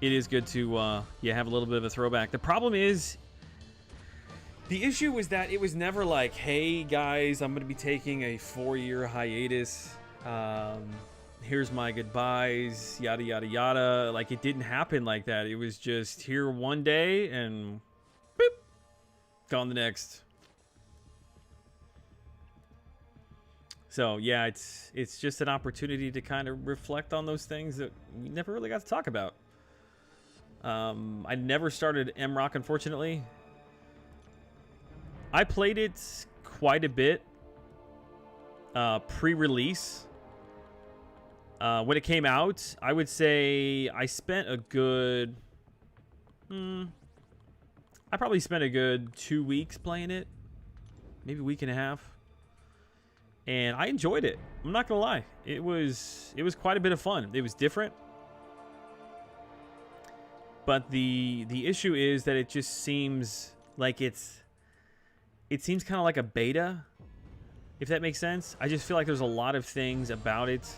It is good to yeah, have a little bit of a throwback. The problem is, the issue was that it was never like, hey guys, I'm going to be taking a 4-year hiatus. Here's my goodbyes, yada yada yada. Like, it didn't happen like that. It was just here one day and boop, gone the next. So yeah, it's just an opportunity to kind of reflect on those things that we never really got to talk about. I never started MROC, unfortunately. I played it quite a bit pre-release. When it came out, I would say I spent a good... I probably spent a good 2 weeks playing it. Maybe a week and a half. And I enjoyed it. I'm not going to lie. It was quite a bit of fun. It was different. But the issue is that it just seems like it seems kind of like a beta, if that makes sense. I just feel like there's a lot of things about it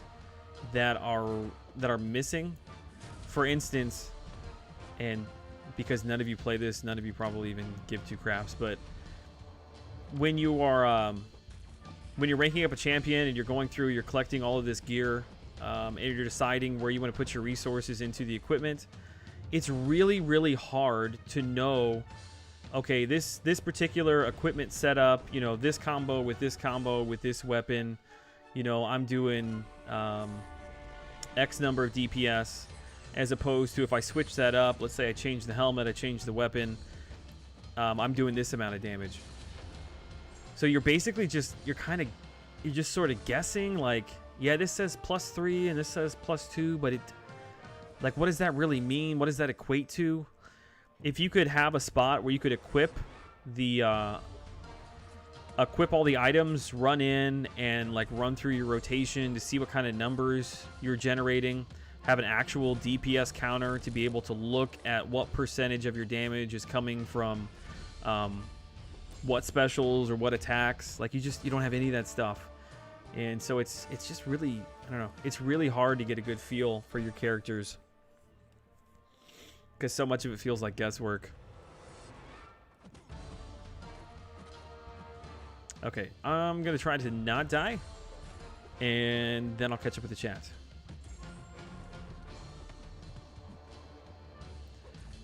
that are missing. For instance, and because none of you play this, none of you probably even give two craps, but when you are when you're ranking up a champion and you're collecting all of this gear, and you're deciding where you want to put your resources into the equipment, it's really, really hard to know, okay, this particular equipment setup, you know, this combo with this weapon, you know, I'm doing X number of DPS, as opposed to if I switch that up, let's say I change the helmet, I change the weapon, I'm doing this amount of damage. So you're basically you're just sort of guessing, like, yeah, this says +3 and this says +2, but like, what does that really mean? What does that equate to? If you could have a spot where you could equip all the items, run in and like run through your rotation to see what kind of numbers you're generating, have an actual DPS counter to be able to look at what percentage of your damage is coming from what specials or what attacks. Like, you don't have any of that stuff. And so it's just really, I don't know, it's really hard to get a good feel for your characters, because so much of it feels like guesswork. Okay, I'm going to try to not die, and then I'll catch up with the chat.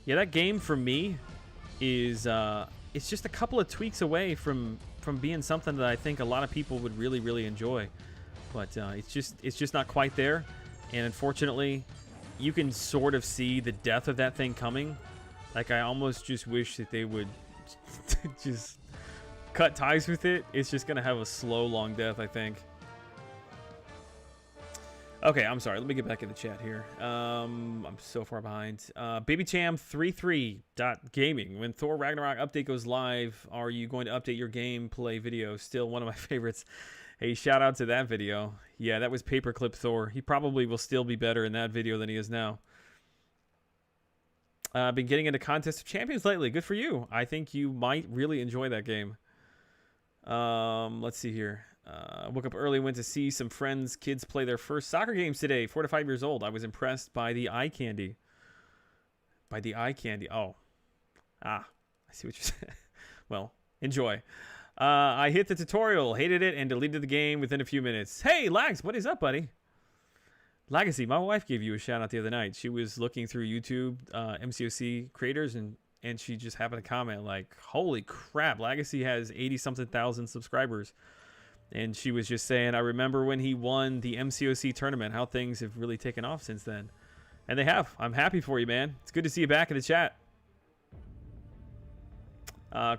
Yeah, that game for me is it's just a couple of tweaks away from being something that I think a lot of people would really, really enjoy. But it's just not quite there, and unfortunately, you can sort of see the death of that thing coming. Like, I almost just wish that they would just cut ties with it. It's just going to have a slow, long death, I think. Okay, I'm sorry. Let me get back in the chat here. I'm so far behind. BabyCham33.gaming. When Thor Ragnarok update goes live, are you going to update your gameplay video? Still one of my favorites. Hey, shout out to that video. Yeah, that was Paperclip Thor. He probably will still be better in that video than he is now. I've been getting into Contest of Champions lately. Good for you. I think you might really enjoy that game. Let's see here. Woke up early, went to see some friends' kids play their first soccer games today. 4 to 5 years old. I was impressed by the eye candy. By the eye candy. Oh. Ah, I see what you're saying. Well, enjoy. I hit the tutorial, hated it, and deleted the game within a few minutes. Hey, Lags, what is up, buddy? Legacy, my wife gave you a shout out the other night. She was looking through YouTube MCOC creators, and she just happened to comment like, holy crap, Legacy has 80-something thousand subscribers. And she was just saying, I remember when he won the MCOC tournament, how things have really taken off since then. And they have. I'm happy for you, man. It's good to see you back in the chat.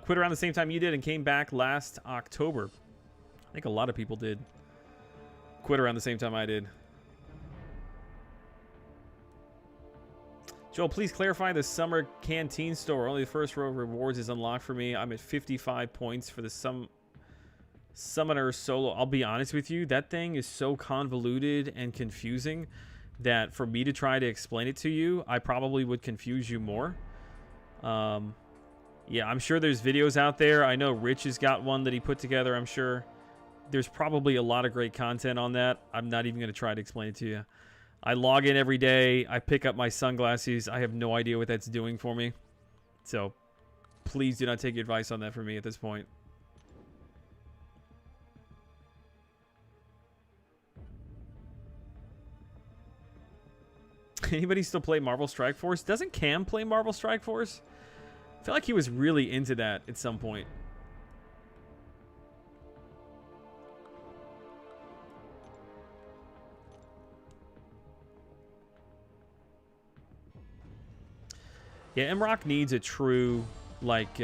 Quit around the same time you did and came back last October. I think a lot of people did. Quit around the same time I did. Joel, please clarify the summer canteen store. Only the first row of rewards is unlocked for me. I'm at 55 points for the Summoner solo. I'll be honest with you, that thing is so convoluted and confusing that for me to try to explain it to you, I probably would confuse you more. Yeah, I'm sure there's videos out there. I know Rich has got one that he put together, I'm sure. There's probably a lot of great content on that. I'm not even going to try to explain it to you. I log in every day. I pick up my sunglasses. I have no idea what that's doing for me. So please do not take advice on that from me at this point. Anybody still play Marvel Strike Force? Doesn't Cam play Marvel Strike Force? I feel like he was really into that at some point. Yeah, MROC needs a true, like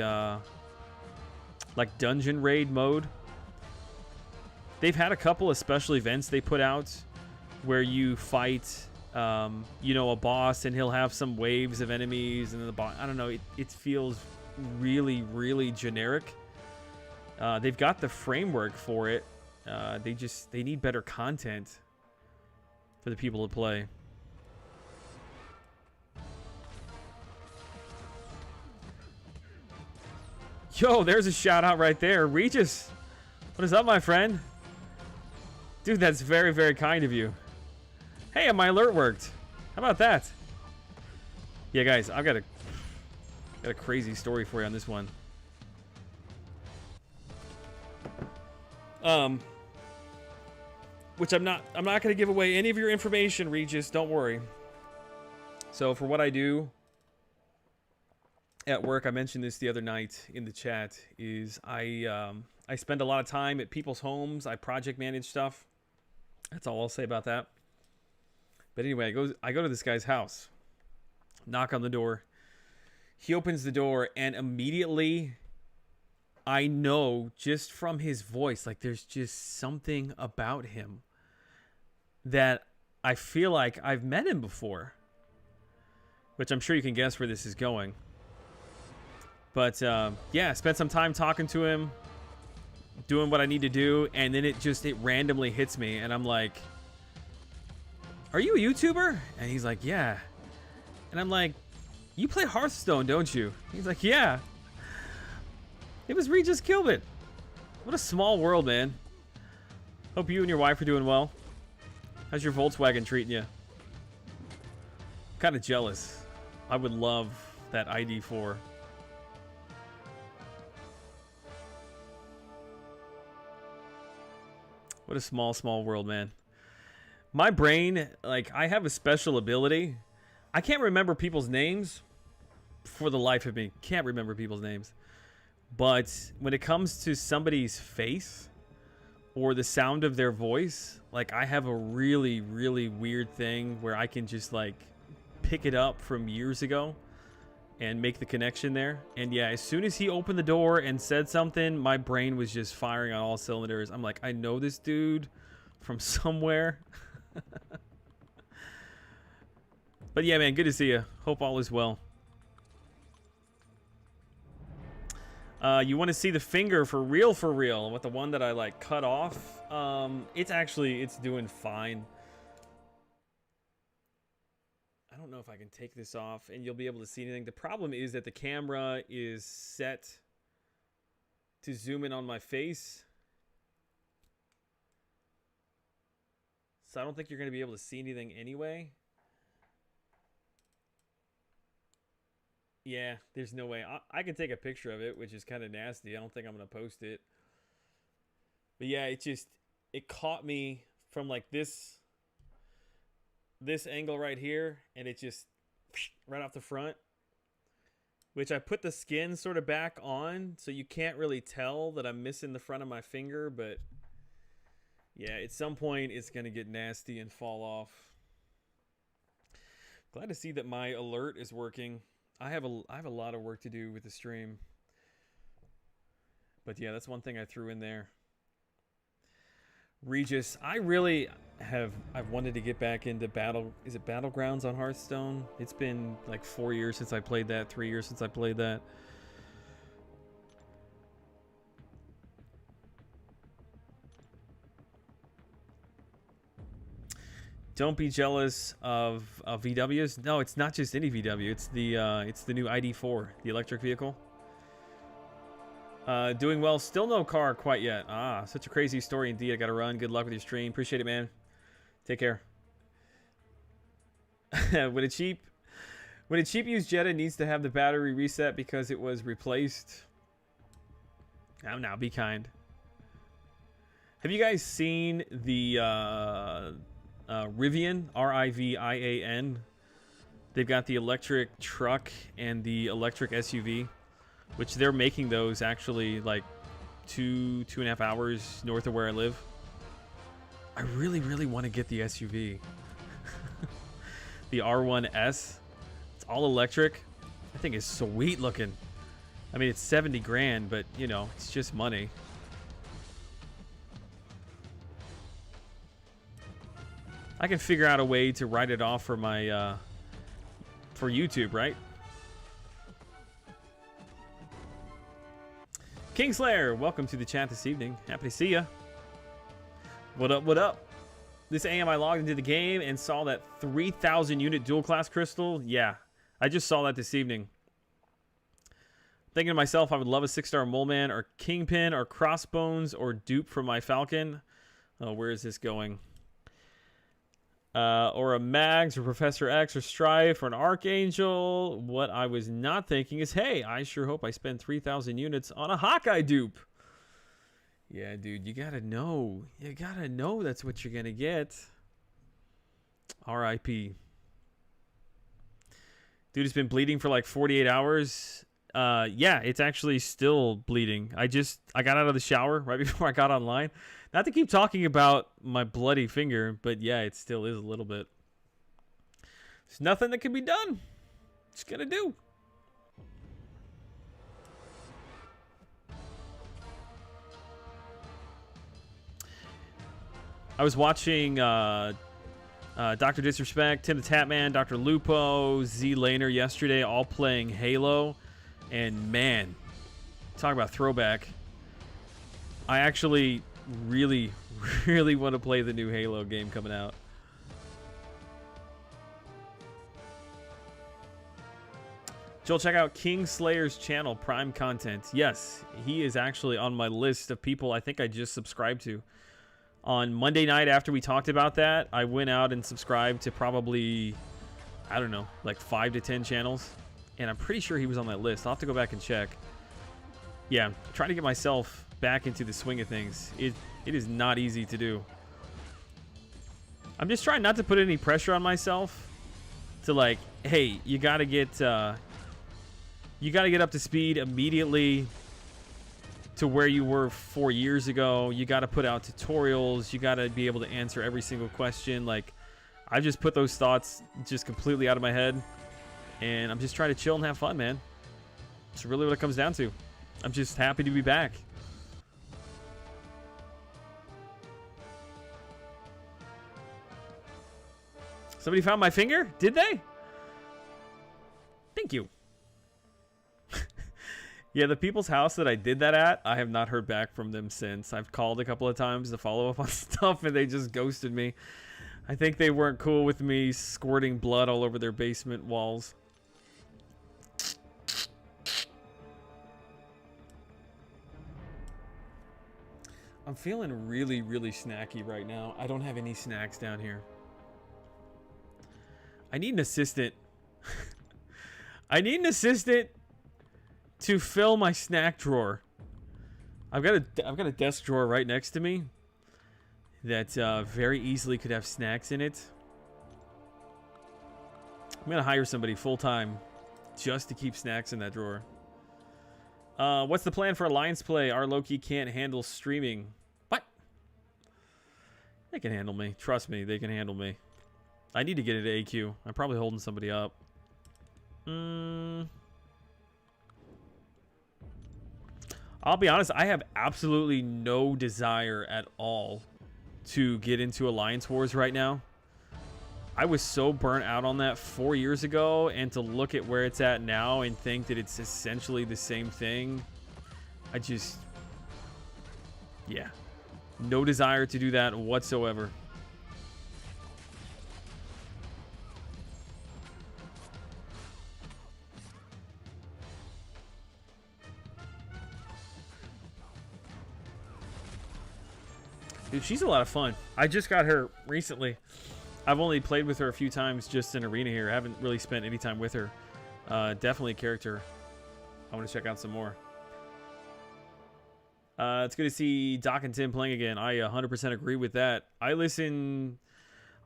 dungeon raid mode. They've had a couple of special events they put out where you fight, you know, a boss, and he'll have some waves of enemies, and then the boss. I don't know. It feels really, really generic. They've got the framework for it. They need better content for the people to play. Yo, there's a shout out right there. Regis, what is up, my friend? Dude, that's very, very kind of you. Hey, my alert worked. How about that? Yeah, guys, I've got a crazy story for you on this one. Which I'm not going to give away any of your information, Regis. Don't worry. So for what I do at work, I mentioned this the other night in the chat, is I spend a lot of time at people's homes. I project manage stuff. That's all I'll say about that. But anyway, I go to this guy's house, knock on the door. He opens the door, and immediately I know just from his voice, like there's just something about him that I feel like I've met him before, which I'm sure you can guess where this is going. But yeah, spent some time talking to him, doing what I need to do, and then it randomly hits me, and I'm like, "Are you a YouTuber?" And he's like, "Yeah." And I'm like, "You play Hearthstone, don't you?" He's like, "Yeah." It was Regis Kilbit. What a small world, man. Hope you and your wife are doing well. How's your Volkswagen treating you? Kind of jealous. I would love that ID4. What a small, small world, man. My brain, like, I have a special ability. I can't remember people's names for the life of me. Can't remember people's names. But when it comes to somebody's face or the sound of their voice, like, I have a really, really weird thing where I can just, like, pick it up from years ago and make the connection there. And yeah, as soon as he opened the door and said something, my brain was just firing on all cylinders. I'm like, I know this dude from somewhere. But yeah, man, good to see you. Hope all is well. You want to see the finger for real, with the one that I like cut off? It's doing fine. I don't know if I can take this off and you'll be able to see anything. The problem is that the camera is set to zoom in on my face. So I don't think you're going to be able to see anything anyway. Yeah, there's no way. I can take a picture of it, which is kind of nasty. I don't think I'm going to post it. But yeah, it caught me from like this angle right here, and it just right off the front, which I put the skin sort of back on, so you can't really tell that I'm missing the front of my finger. But yeah, at some point it's going to get nasty and fall off. Glad to see that my alert is working. I have a lot of work to do with the stream. But yeah, that's one thing I threw in there. Regis, I've wanted to get back into Battlegrounds on Hearthstone? It's been like 4 years since I played that, 3 years since I played that. Don't be jealous of VWs. No, it's not just any VW. It's the new ID4, the electric vehicle. Doing well. Still no car quite yet. Ah, such a crazy story indeed. I gotta run. Good luck with your stream. Appreciate it, man. Take care. When a cheap used Jetta needs to have the battery reset because it was replaced. Now be kind. Have you guys seen the Rivian? Rivian. They've got the electric truck and the electric SUV, which they're making those actually like 2.5 hours north of where I live. I really want to get the SUV. The R1S. It's all electric. I think it's sweet looking. I mean, it's 70 grand, but you know, it's just money. I can figure out a way to write it off for my for YouTube, right? Kingslayer, welcome to the chat this evening. Happy to see ya. What up, what up? This AM I logged into the game and saw that 3,000 unit dual class crystal. Yeah, I just saw that this evening. Thinking to myself, I would love a 6-star mole man or kingpin or crossbones or dupe for my falcon. Oh, where is this going? Or a Mags or Professor X or Strife or an Archangel. What I was not thinking is, hey, I sure hope I spend 3,000 units on a Hawkeye dupe. Yeah, dude, you gotta know. You gotta know that's what you're gonna get. R.I.P. Dude has been bleeding for like 48 hours. Yeah, it's actually still bleeding. I got out of the shower right before I got online. Not to keep talking about my bloody finger, but yeah, it still is a little bit. There's nothing that can be done. Just gonna do. I was watching Dr. Disrespect, Tim the Tatman, Dr. Lupo, Z Laner yesterday, all playing Halo. And man, talk about throwback. I actually really want to play the new Halo game coming out. Joel, check out Kingslayer's channel, Prime Content. Yes, he is actually on my list of people I think I just subscribed to. On Monday night after we talked about that, I went out and subscribed to probably, I don't know, like 5 to 10 channels. And I'm pretty sure he was on that list. I'll have to go back and check. Yeah, trying to get myself back into the swing of things. It is not easy to do. I'm just trying not to put any pressure on myself to like, hey, you gotta get up to speed immediately to where you were 4 years ago. You gotta put out tutorials. You gotta be able to answer every single question. Like, I just put those thoughts just completely out of my head. And I'm just trying to chill and have fun, man. It's really what it comes down to. I'm just happy to be back. Somebody found my finger? Did they? Thank you. Yeah, the people's house that I did that at, I have not heard back from them since. I've called a couple of times to follow up on stuff, and they just ghosted me. I think they weren't cool with me squirting blood all over their basement walls. I'm feeling really snacky right now. I don't have any snacks down here. I need an assistant. I need an assistant to fill my snack drawer. I've got a desk drawer right next to me that very easily could have snacks in it. I'm gonna hire somebody full-time just to keep snacks in that drawer. What's the plan for Alliance play? Our Loki can't handle streaming. What? They can handle me. Trust me, they can handle me. I need to get it to AQ. I'm probably holding somebody up. I'll be honest, I have absolutely no desire at all to get into Alliance Wars right now. I was so burnt out on that 4 years ago, and to look at where it's at now and think that it's essentially the same thing, I just, yeah, no desire to do that whatsoever. Dude, she's a lot of fun. I just got her recently. I've only played with her a few times just in arena here. I haven't really spent any time with her. Definitely a character I want to check out some more. It's good to see Doc and Tim playing again. I 100% agree with that. I listen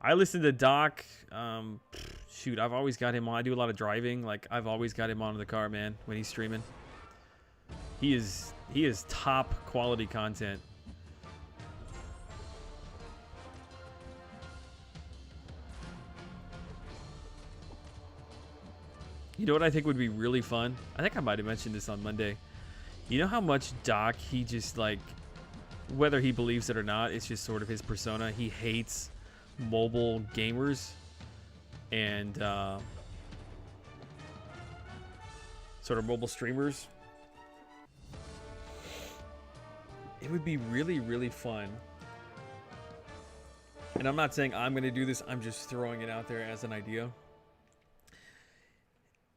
to Doc. Shoot, I've always got him on. I do a lot of driving. Like, I've always got him on in the car, man, when he's streaming. He is top quality content. You know what I think would be really fun? I think I might have mentioned this on Monday. You know how much Doc, he just, like, whether he believes it or not, it's just sort of his persona. He hates mobile gamers and sort of mobile streamers. It would be really, really fun. And I'm not saying I'm going to do this. I'm just throwing it out there as an idea.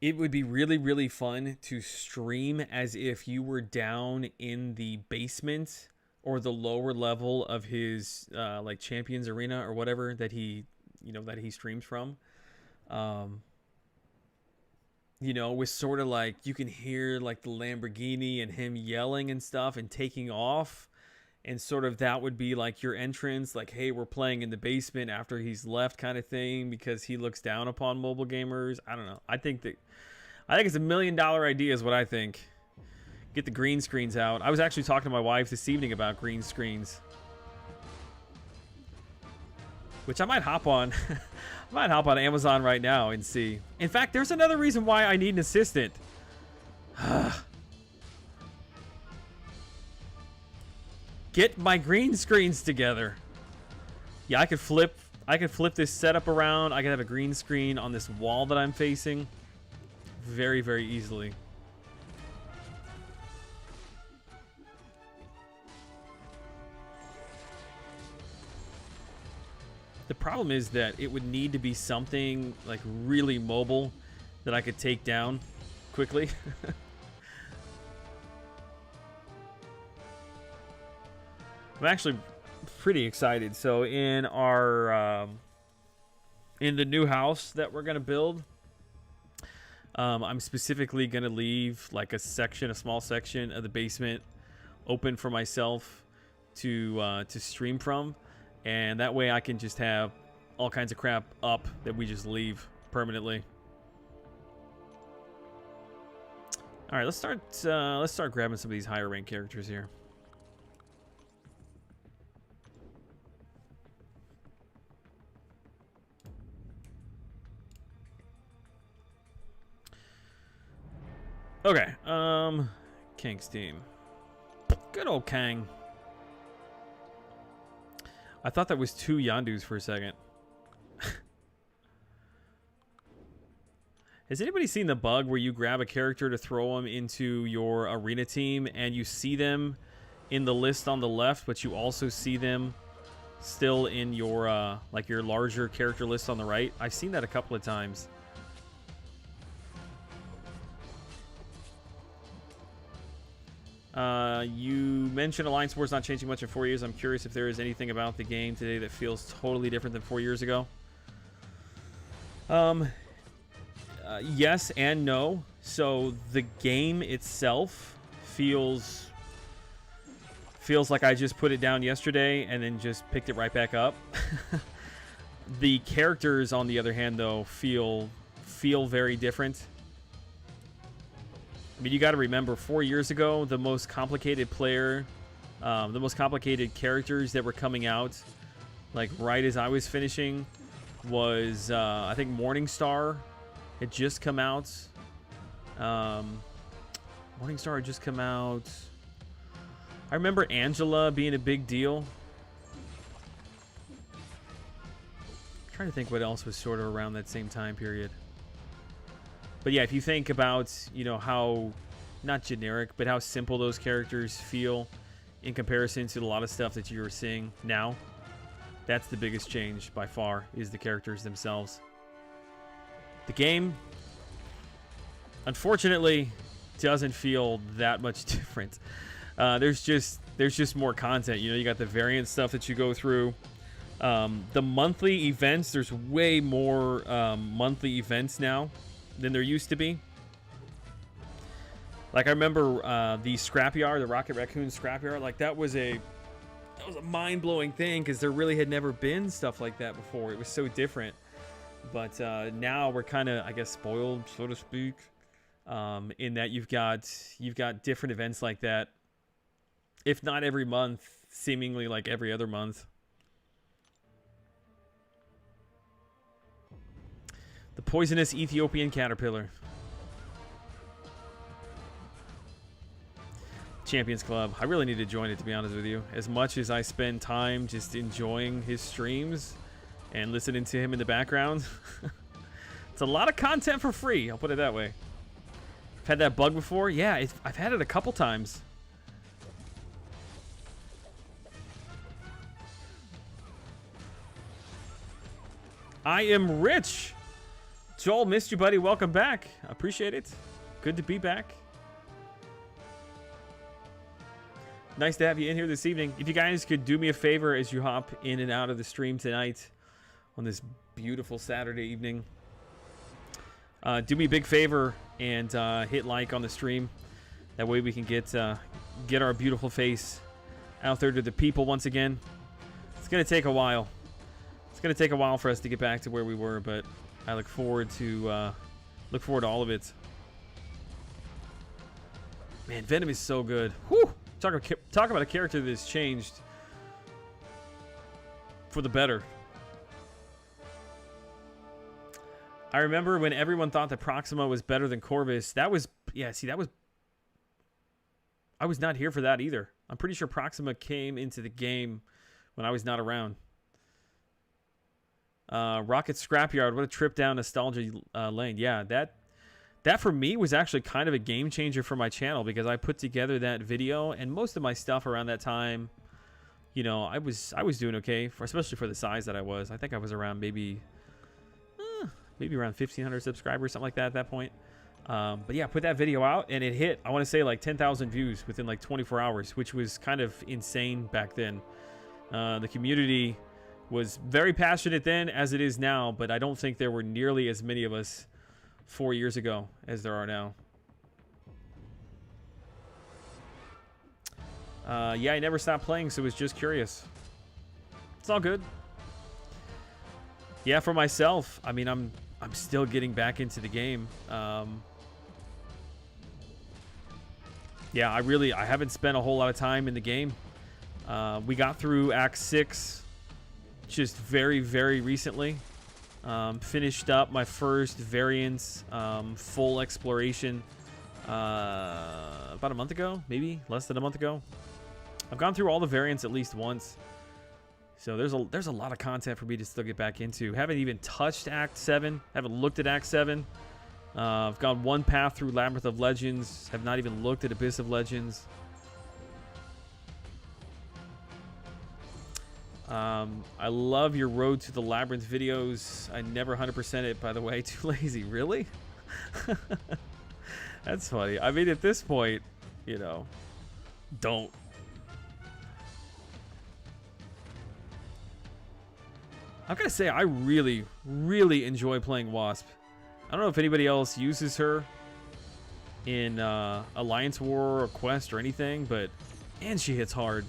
It would be really, really fun to stream as if you were down in the basement or the lower level of his like Champions Arena or whatever that he, you know, that he streams from. You know, with sort of like you can hear like the Lamborghini and him yelling and stuff and taking off, and sort of that would be like your entrance, like, hey, we're playing in the basement after he's left, kind of thing, because he looks down upon mobile gamers. I don't know. I think it's $1 million idea is what I think. Get the green screens out. I was actually talking to my wife this evening about green screens, which I might hop on. I might hop on Amazon right now and see. In fact, there's another reason why I need an assistant. Get my green screens together. Yeah, I could flip this setup around. I could have a green screen on this wall that I'm facing very, very easily. The problem is that it would need to be something like really mobile that I could take down quickly. I'm actually pretty excited. So in our in the new house that we're gonna build, I'm specifically gonna leave like a small section of the basement open for myself to stream from. And that way I can just have all kinds of crap up that we just leave permanently. All right, let's start grabbing some of these higher ranked characters here. Okay, Kang's team. Good old Kang. I thought that was 2 Yandus for a second. Has anybody seen the bug where you grab a character to throw them into your arena team and you see them in the list on the left, but you also see them still in your like your larger character list on the right? I've seen that a couple of times. You mentioned Alliance War's not changing much in 4 years. I'm curious if there is anything about the game today that feels totally different than 4 years ago. Yes and no. So the game itself feels like I just put it down yesterday and then just picked it right back up. The characters, on the other hand, though, feel very different. I mean, you got to remember, 4 years ago, the most complicated characters that were coming out, like right as I was finishing, was I think Morningstar had just come out. Morningstar had just come out. I remember Angela being a big deal. I'm trying to think what else was sort of around that same time period. But yeah, if you think about, you know, how, not generic, but how simple those characters feel in comparison to a lot of stuff that you're seeing now, that's the biggest change by far, is the characters themselves. The game, unfortunately, doesn't feel that much different. there's just more content. You know, you got the variant stuff that you go through. The monthly events, there's way more monthly events now than there used to be. Like I remember the scrapyard, the Rocket Raccoon scrapyard, like that was a mind-blowing thing because there really had never been stuff like that before. It was so different. But now we're kind of, I guess, spoiled, so to speak, in that you've got different events like that, if not every month, seemingly like every other month. The poisonous Ethiopian caterpillar. Champions Club. I really need to join it, to be honest with you. As much as I spend time just enjoying his streams and listening to him in the background, it's a lot of content for free. I'll put it that way. I've had that bug before. Yeah, I've had it a couple times. I am rich. Joel, missed you, buddy. Welcome back. Appreciate it. Good to be back. Nice to have you in here this evening. If you guys could do me a favor as you hop in and out of the stream tonight on this beautiful Saturday evening, do me a big favor and hit like on the stream. That way we can get our beautiful face out there to the people once again. It's gonna take a while. It's gonna take a while for us to get back to where we were, but I look forward to all of it. Man, Venom is so good. Whew! Talk about a character that has changed for the better. I remember when everyone thought that Proxima was better than Corvus. That was, yeah, see, that was... I was not here for that either. I'm pretty sure Proxima came into the game when I was not around. Rocket Scrapyard, what a trip down nostalgia lane. Yeah, that for me was actually kind of a game changer for my channel because I put together that video and most of my stuff around that time, you know, I was doing okay, especially for the size that I was. I think I was around maybe around 1,500 subscribers, something like that at that point. But yeah, put that video out and it hit, I want to say like 10,000 views within like 24 hours, which was kind of insane back then. The community was very passionate then as it is now, but I don't think there were nearly as many of us 4 years ago as there are now. Yeah, I never stopped playing, so was just curious. It's all good. Yeah, for myself, I mean, I'm still getting back into the game. Yeah, I haven't spent a whole lot of time in the game. We got through Act 6 just very, very recently. Finished up my first variants full exploration about a month ago, maybe less than a month ago. I've gone through all the variants at least once, so there's a lot of content for me to still get back into. Haven't even touched Act 7. Haven't looked at Act 7. I've gone one path through Labyrinth of Legends. Have not even looked at Abyss of Legends. I love your Road to the Labyrinth videos. I never 100% it, by the way. Too lazy. Really? That's funny. I mean, at this point, you know, don't. I've got to say, I really, really enjoy playing Wasp. I don't know if anybody else uses her in Alliance War or Quest or anything, but man, she hits hard.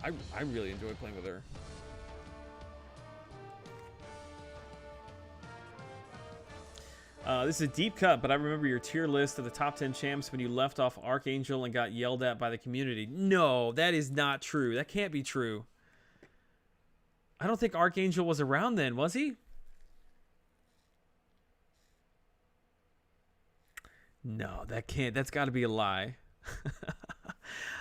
I really enjoy playing with her. This is a deep cut, but I remember your tier list of the top 10 champs when you left off Archangel and got yelled at by the community. No, that is not true. That can't be true. I don't think Archangel was around then, was he? No, that can't. That's got to be a lie.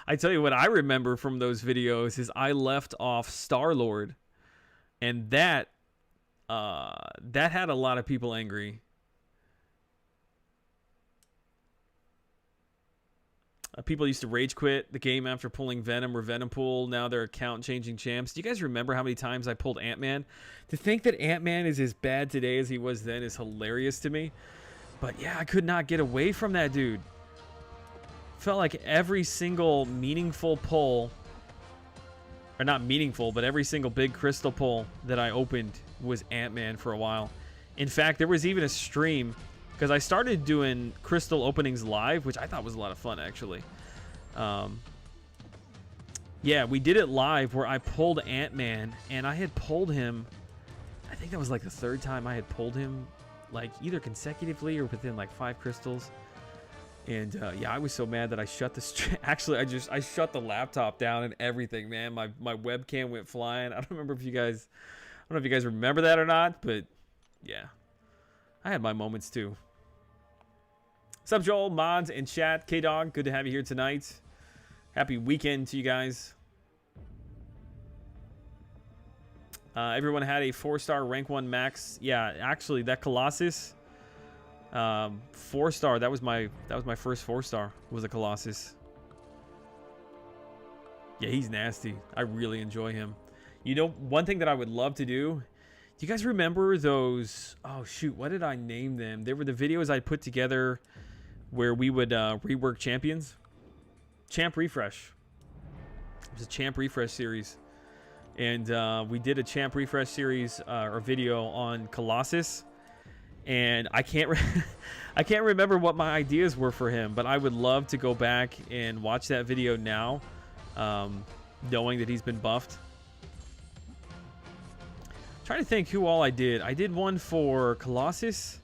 I tell you what I remember from those videos is I left off Star-Lord, and that had a lot of people angry. People used to rage quit the game after pulling Venom or Venom Pool. Now they're account changing champs. Do you guys remember how many times I pulled Ant-Man? To think that Ant-Man is as bad today as he was then is hilarious to me. But yeah, I could not get away from that dude. felt like every single meaningful pull, or not meaningful, but every single big crystal pull that I opened was Ant-Man for a while. In fact, there was even a stream, because I started doing crystal openings live, which I thought was a lot of fun, actually. Yeah, we did it live where I pulled Ant-Man, and I had pulled him, I think that was like the third time I had pulled him, like either consecutively or within like 5 crystals. And yeah, I was so mad that I shut the stream. Actually, I shut the laptop down and everything, man. My webcam went flying. I don't remember if you guys, I don't know if you guys remember that or not, but yeah, I had my moments too. What's up, Joel, mods, and chat? K-Dog, good to have you here tonight. Happy weekend to you guys. Everyone had a 4-star rank 1 max. Yeah, actually, that Colossus, 4-star. That was my first 4-star. Was a Colossus. Yeah, he's nasty. I really enjoy him. You know, one thing that I would love to do. Do you guys remember those? Oh shoot, what did I name them? They were the videos I put together where we would rework champions. Champ Refresh. It was a Champ Refresh series. And we did a Champ Refresh series or video on Colossus. And I can't remember what my ideas were for him, but I would love to go back and watch that video now, knowing that he's been buffed. I'm trying to think who all I did. I did one for Colossus.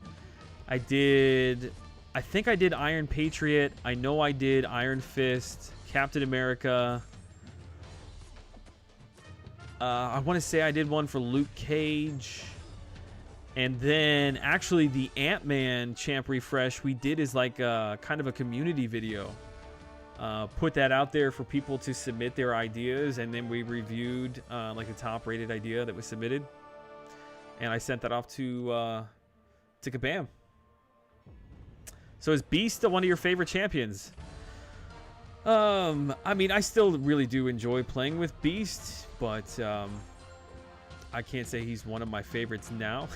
I think I did Iron Patriot. I know I did Iron Fist, Captain America. I want to say I did one for Luke Cage. And then actually the Ant-Man Champ Refresh we did is like a kind of a community video. Put that out there for people to submit their ideas, and then we reviewed like the top rated idea that was submitted. And I sent that off to Kabam. So is Beast one of your favorite champions? I mean, I still really do enjoy playing with Beast, but I can't say he's one of my favorites now.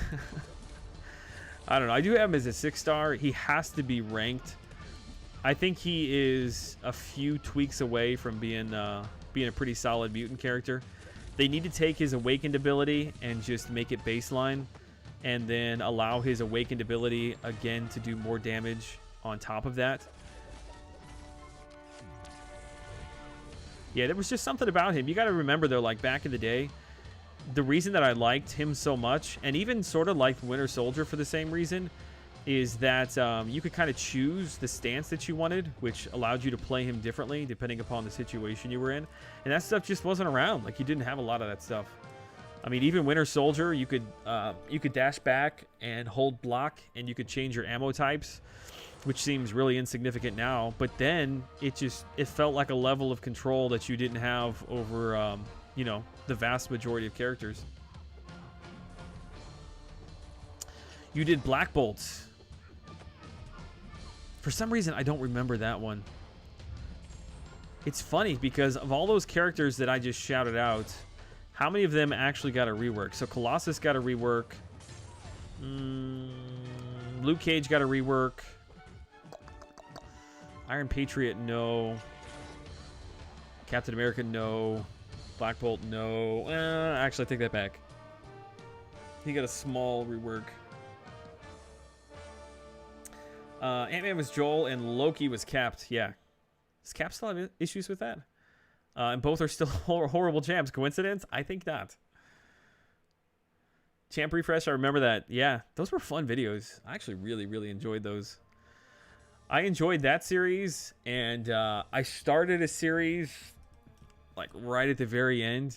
I don't know. I do have him as a 6-star. He has to be ranked. I think he is a few tweaks away from being a pretty solid mutant character. They need to take his awakened ability and just make it baseline, and then allow his awakened ability again to do more damage on top of that. Yeah, there was just something about him. You got to remember, though, like back in the day, the reason that I liked him so much, and even sort of liked Winter Soldier for the same reason, is that you could kind of choose the stance that you wanted, which allowed you to play him differently depending upon the situation you were in. And that stuff just wasn't around. Like, you didn't have a lot of that stuff. I mean, even Winter Soldier, you could dash back and hold block, and you could change your ammo types, which seems really insignificant now. But then it felt like a level of control that you didn't have over, you know, the vast majority of characters. You did Black Bolts. For some reason, I don't remember that one. It's funny because of all those characters that I just shouted out, how many of them actually got a rework? So Colossus got a rework. Luke Cage got a rework. Iron Patriot, no. Captain America, no. Black Bolt, no. Actually, I take that back. He got a small rework. Ant-Man was Joel, and Loki was Capped. Yeah. Does Cap still have issues with that? And both are still horrible champs. Coincidence? I think not. Champ Refresh, I remember that. Yeah, those were fun videos. I actually really, really enjoyed those. I enjoyed that series, and I started a series like right at the very end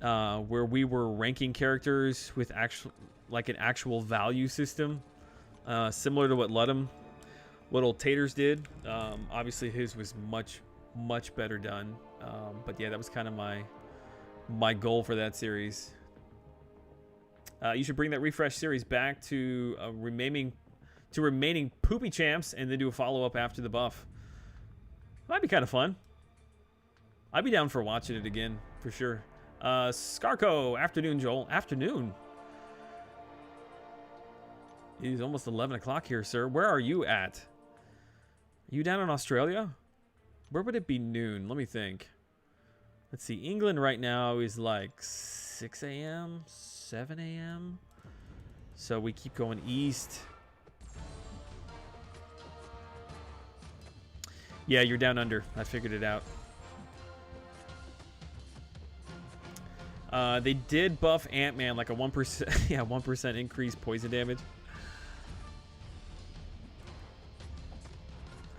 where we were ranking characters with an actual value system, similar to what old Taters did. Obviously his was much better done, but yeah, that was kind of my goal for that series. You should bring that refresh series back to remaining poopy champs, and then do a follow-up after the buff. Might be kind of fun. I'd be down for watching it again, for sure. Scarco, afternoon, Joel. Afternoon? It is almost 11 o'clock here, sir. Where are you at? You down in Australia? Where would it be noon? Let me think. Let's see. England right now is like 6 a.m., 7 a.m. So we keep going east. Yeah, you're down under. I figured it out. They did buff Ant-Man like a 1%, yeah, 1% increase poison damage.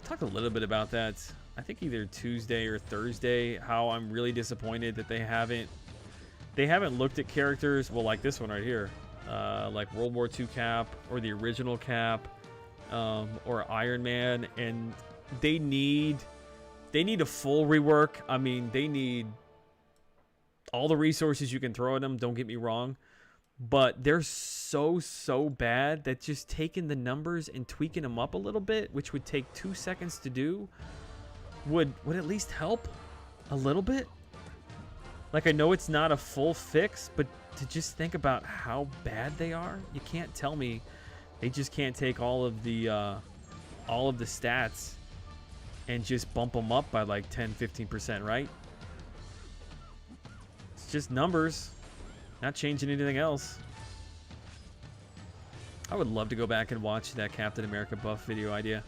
I talked a little bit about that. I think either Tuesday or Thursday. How I'm really disappointed that they haven't looked at characters. Well, like this one right here, like World War II Cap or the original Cap, or Iron Man, and they need a full rework. I mean, they need all the resources you can throw at them, don't get me wrong, but they're so bad that just taking the numbers and tweaking them up a little bit, which would take 2 seconds to do, would at least help a little bit. Like, I know it's not a full fix, but to just think about how bad they are, you can't tell me they just can't take all of the stats and just bump them up by like 10-15%, right? It's just numbers, not changing anything else. I would love to go back and watch that Captain America buff video idea.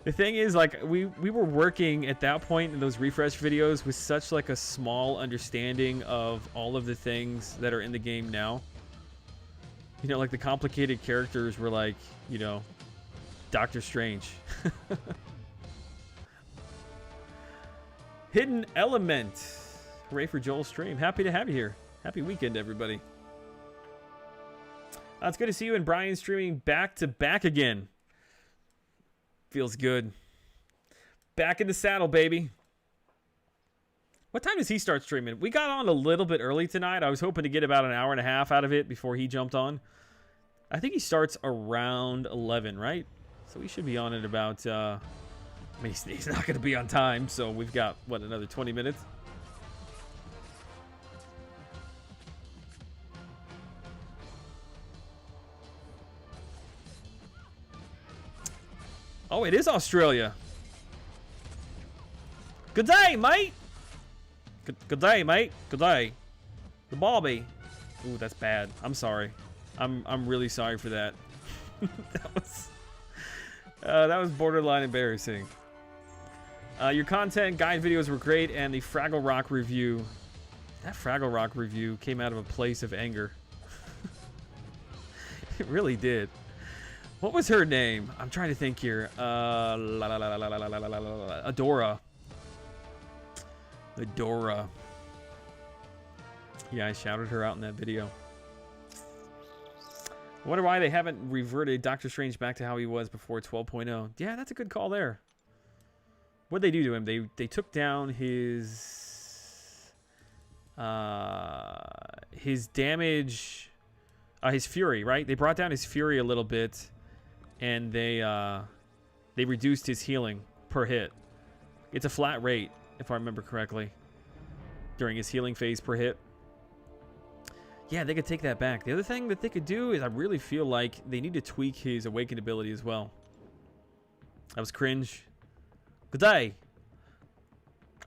The thing is, like, we were working at that point in those refresh videos with such like a small understanding of all of the things that are in the game now. You know, like the complicated characters were like, you know, Doctor Strange. Hidden Element. Hooray for Joel's stream. Happy to have you here. Happy weekend, everybody. It's good to see you and Brian streaming back to back again. Feels good. Back in the saddle, baby. What time does he start streaming? We got on a little bit early tonight. I was hoping to get about an hour and a half out of it before he jumped on. I think he starts around 11, right? So we should be on at about... I mean, he's not going to be on time, so we've got, what, another 20 minutes? Oh, it is Australia. Good day, mate. Good day, mate. Good day. The Bobby. Ooh, that's bad. I'm sorry. I'm really sorry for that. That was borderline embarrassing. Your content guide videos were great, and the Fraggle Rock review. That Fraggle Rock review came out of a place of anger. It really did. What was her name? I'm trying to think here. Adora. Adora. Yeah, I shouted her out in that video. I wonder why they haven't reverted Doctor Strange back to how he was before 12.0. Yeah, that's a good call there. What'd they do to him? They took down his damage, his fury, right? They brought down his fury a little bit. And they reduced his healing per hit. It's a flat rate, if I remember correctly, during his healing phase per hit. Yeah, they could take that back. The other thing that they could do is I really feel like they need to tweak his awakened ability as well. That was cringe. Good day.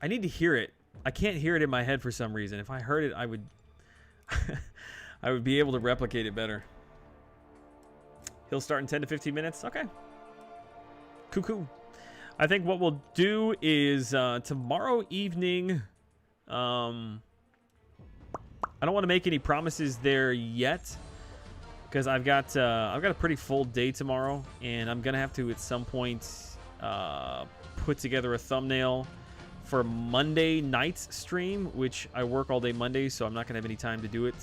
I need to hear it. I can't hear it in my head for some reason. If I heard it, I would I would be able to replicate it better. He'll start in 10 to 15 minutes. Okay. Cool. I think what we'll do is tomorrow evening. I don't want to make any promises there yet because I've got a pretty full day tomorrow, and I'm gonna have to at some point put together a thumbnail for Monday night's stream, which I work all day Monday, so I'm not gonna have any time to do it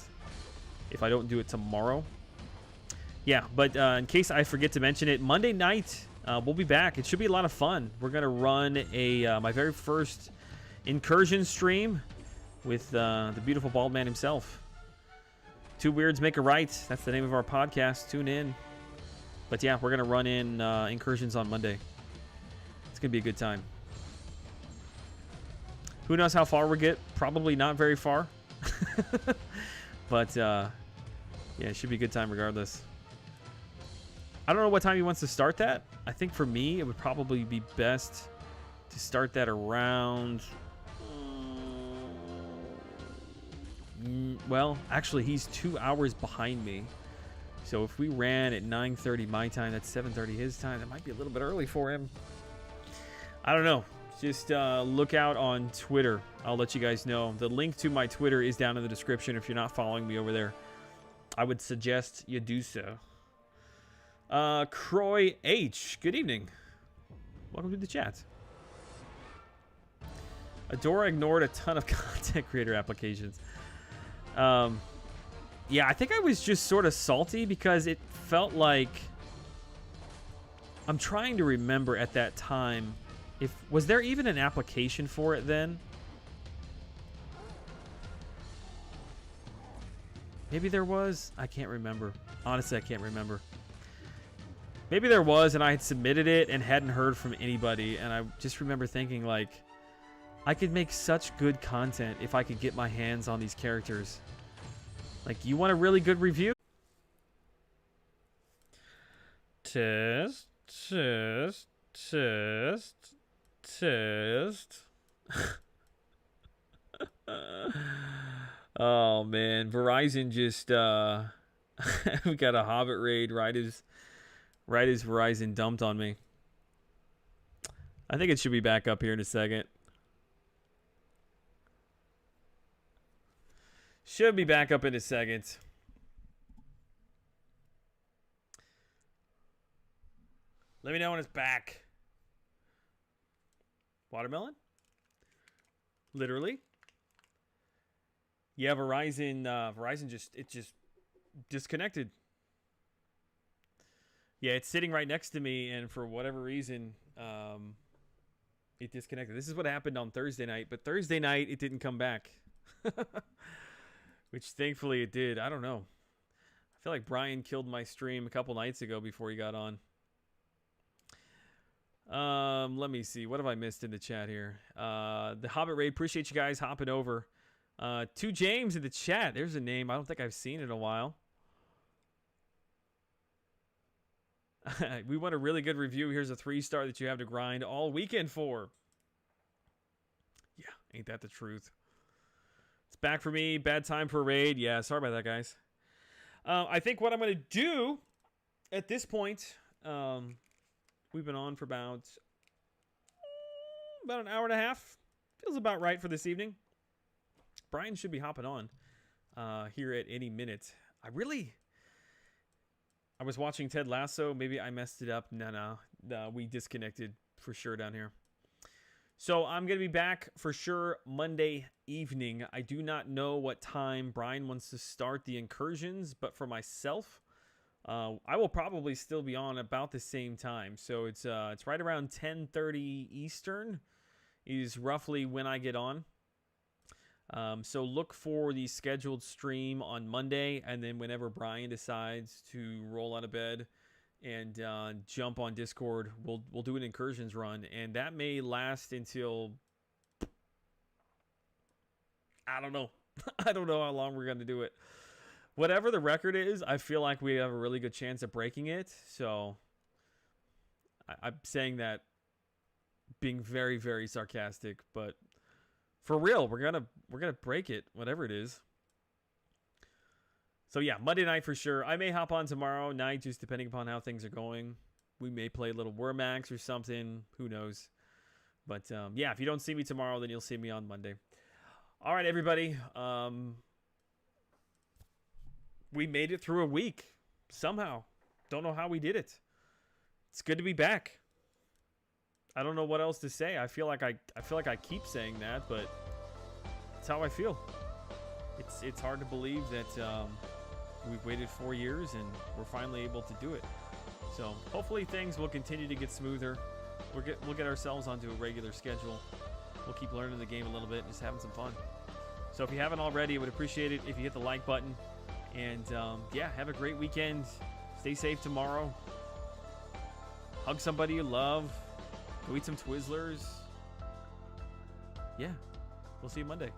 if I don't do it tomorrow. Yeah, but in case I forget to mention it, Monday night we'll be back. It should be a lot of fun. We're gonna run a my very first incursion stream with the beautiful bald man himself. Two Weirds Make a Right. That's the name of our podcast. Tune in. But yeah, we're gonna run in incursions on Monday. It's gonna be a good time. Who knows how far we'll get? Probably not very far. But yeah, it should be a good time regardless. I don't know what time he wants to start that. I think for me, it would probably be best to start that around... well, actually, he's 2 hours behind me. So if we ran at 9:30 my time, that's 7:30 his time. That might be a little bit early for him. I don't know. Just look out on Twitter. I'll let you guys know. The link to my Twitter is down in the description if you're not following me over there. I would suggest you do so. Croy H, good evening. Welcome to the chat. Adora ignored a ton of content creator applications. Yeah, I think I was just sort of salty because it felt like... I'm trying to remember at that time. Was there even an application for it then? Maybe there was. I can't remember. Honestly, I can't remember. Maybe there was and I had submitted it and hadn't heard from anybody. And I just remember thinking, like, I could make such good content if I could get my hands on these characters. Like, you want a really good review? Test, test, test, test. Oh, man. Verizon just, we got a Hobbit raid right as Verizon dumped on me. I think it should be back up here in a second. Should be back up in a second. Let me know when it's back. Watermelon? Literally? Yeah, Verizon just disconnected. Yeah, it's sitting right next to me, and for whatever reason, it disconnected. This is what happened on Thursday night, but Thursday night it didn't come back. Which thankfully it did. I don't know. I feel like Brian killed my stream a couple nights ago before he got on. Let me see. What have I missed in the chat here? The Hobbit raid. Appreciate you guys hopping over. To James in the chat. There's a name. I don't think I've seen in a while. We want a really good review. Here's a 3-star that you have to grind all weekend for. Yeah, ain't that the truth? It's back for me. Bad time for a raid. Yeah, sorry about that, guys. I think what I'm going to do at this point, we've been on for about an hour and a half. Feels about right for this evening. Brian should be hopping on here at any minute. I was watching Ted Lasso. Maybe I messed it up. No, we disconnected for sure down here. So I'm going to be back for sure Monday evening. I do not know what time Brian wants to start the incursions, but for myself, I will probably still be on about the same time. So it's right around 10:30 Eastern is roughly when I get on. So look for the scheduled stream on Monday, and then whenever Brian decides to roll out of bed and jump on Discord, we'll do an incursions run, and that may last until I don't know. I don't know how long we're gonna do it. Whatever the record is, I feel like we have a really good chance of breaking it. So I'm saying that being very, very sarcastic, but for real, we're gonna break it, whatever it is. So yeah, Monday night for sure. I may hop on tomorrow night, just depending upon how things are going. We may play a little Wormax or something. Who knows? But yeah, if you don't see me tomorrow, then you'll see me on Monday. All right, everybody. We made it through a week somehow. Don't know how we did it. It's good to be back. I don't know what else to say. I feel like I keep saying that, but it's how I feel. It's hard to believe that we've waited 4 years and we're finally able to do it. So hopefully things will continue to get smoother. We'll get ourselves onto a regular schedule. We'll keep learning the game a little bit and just having some fun. So if you haven't already, I would appreciate it if you hit the like button. And yeah, have a great weekend. Stay safe tomorrow. Hug somebody you love. Go eat some Twizzlers. Yeah, we'll see you Monday.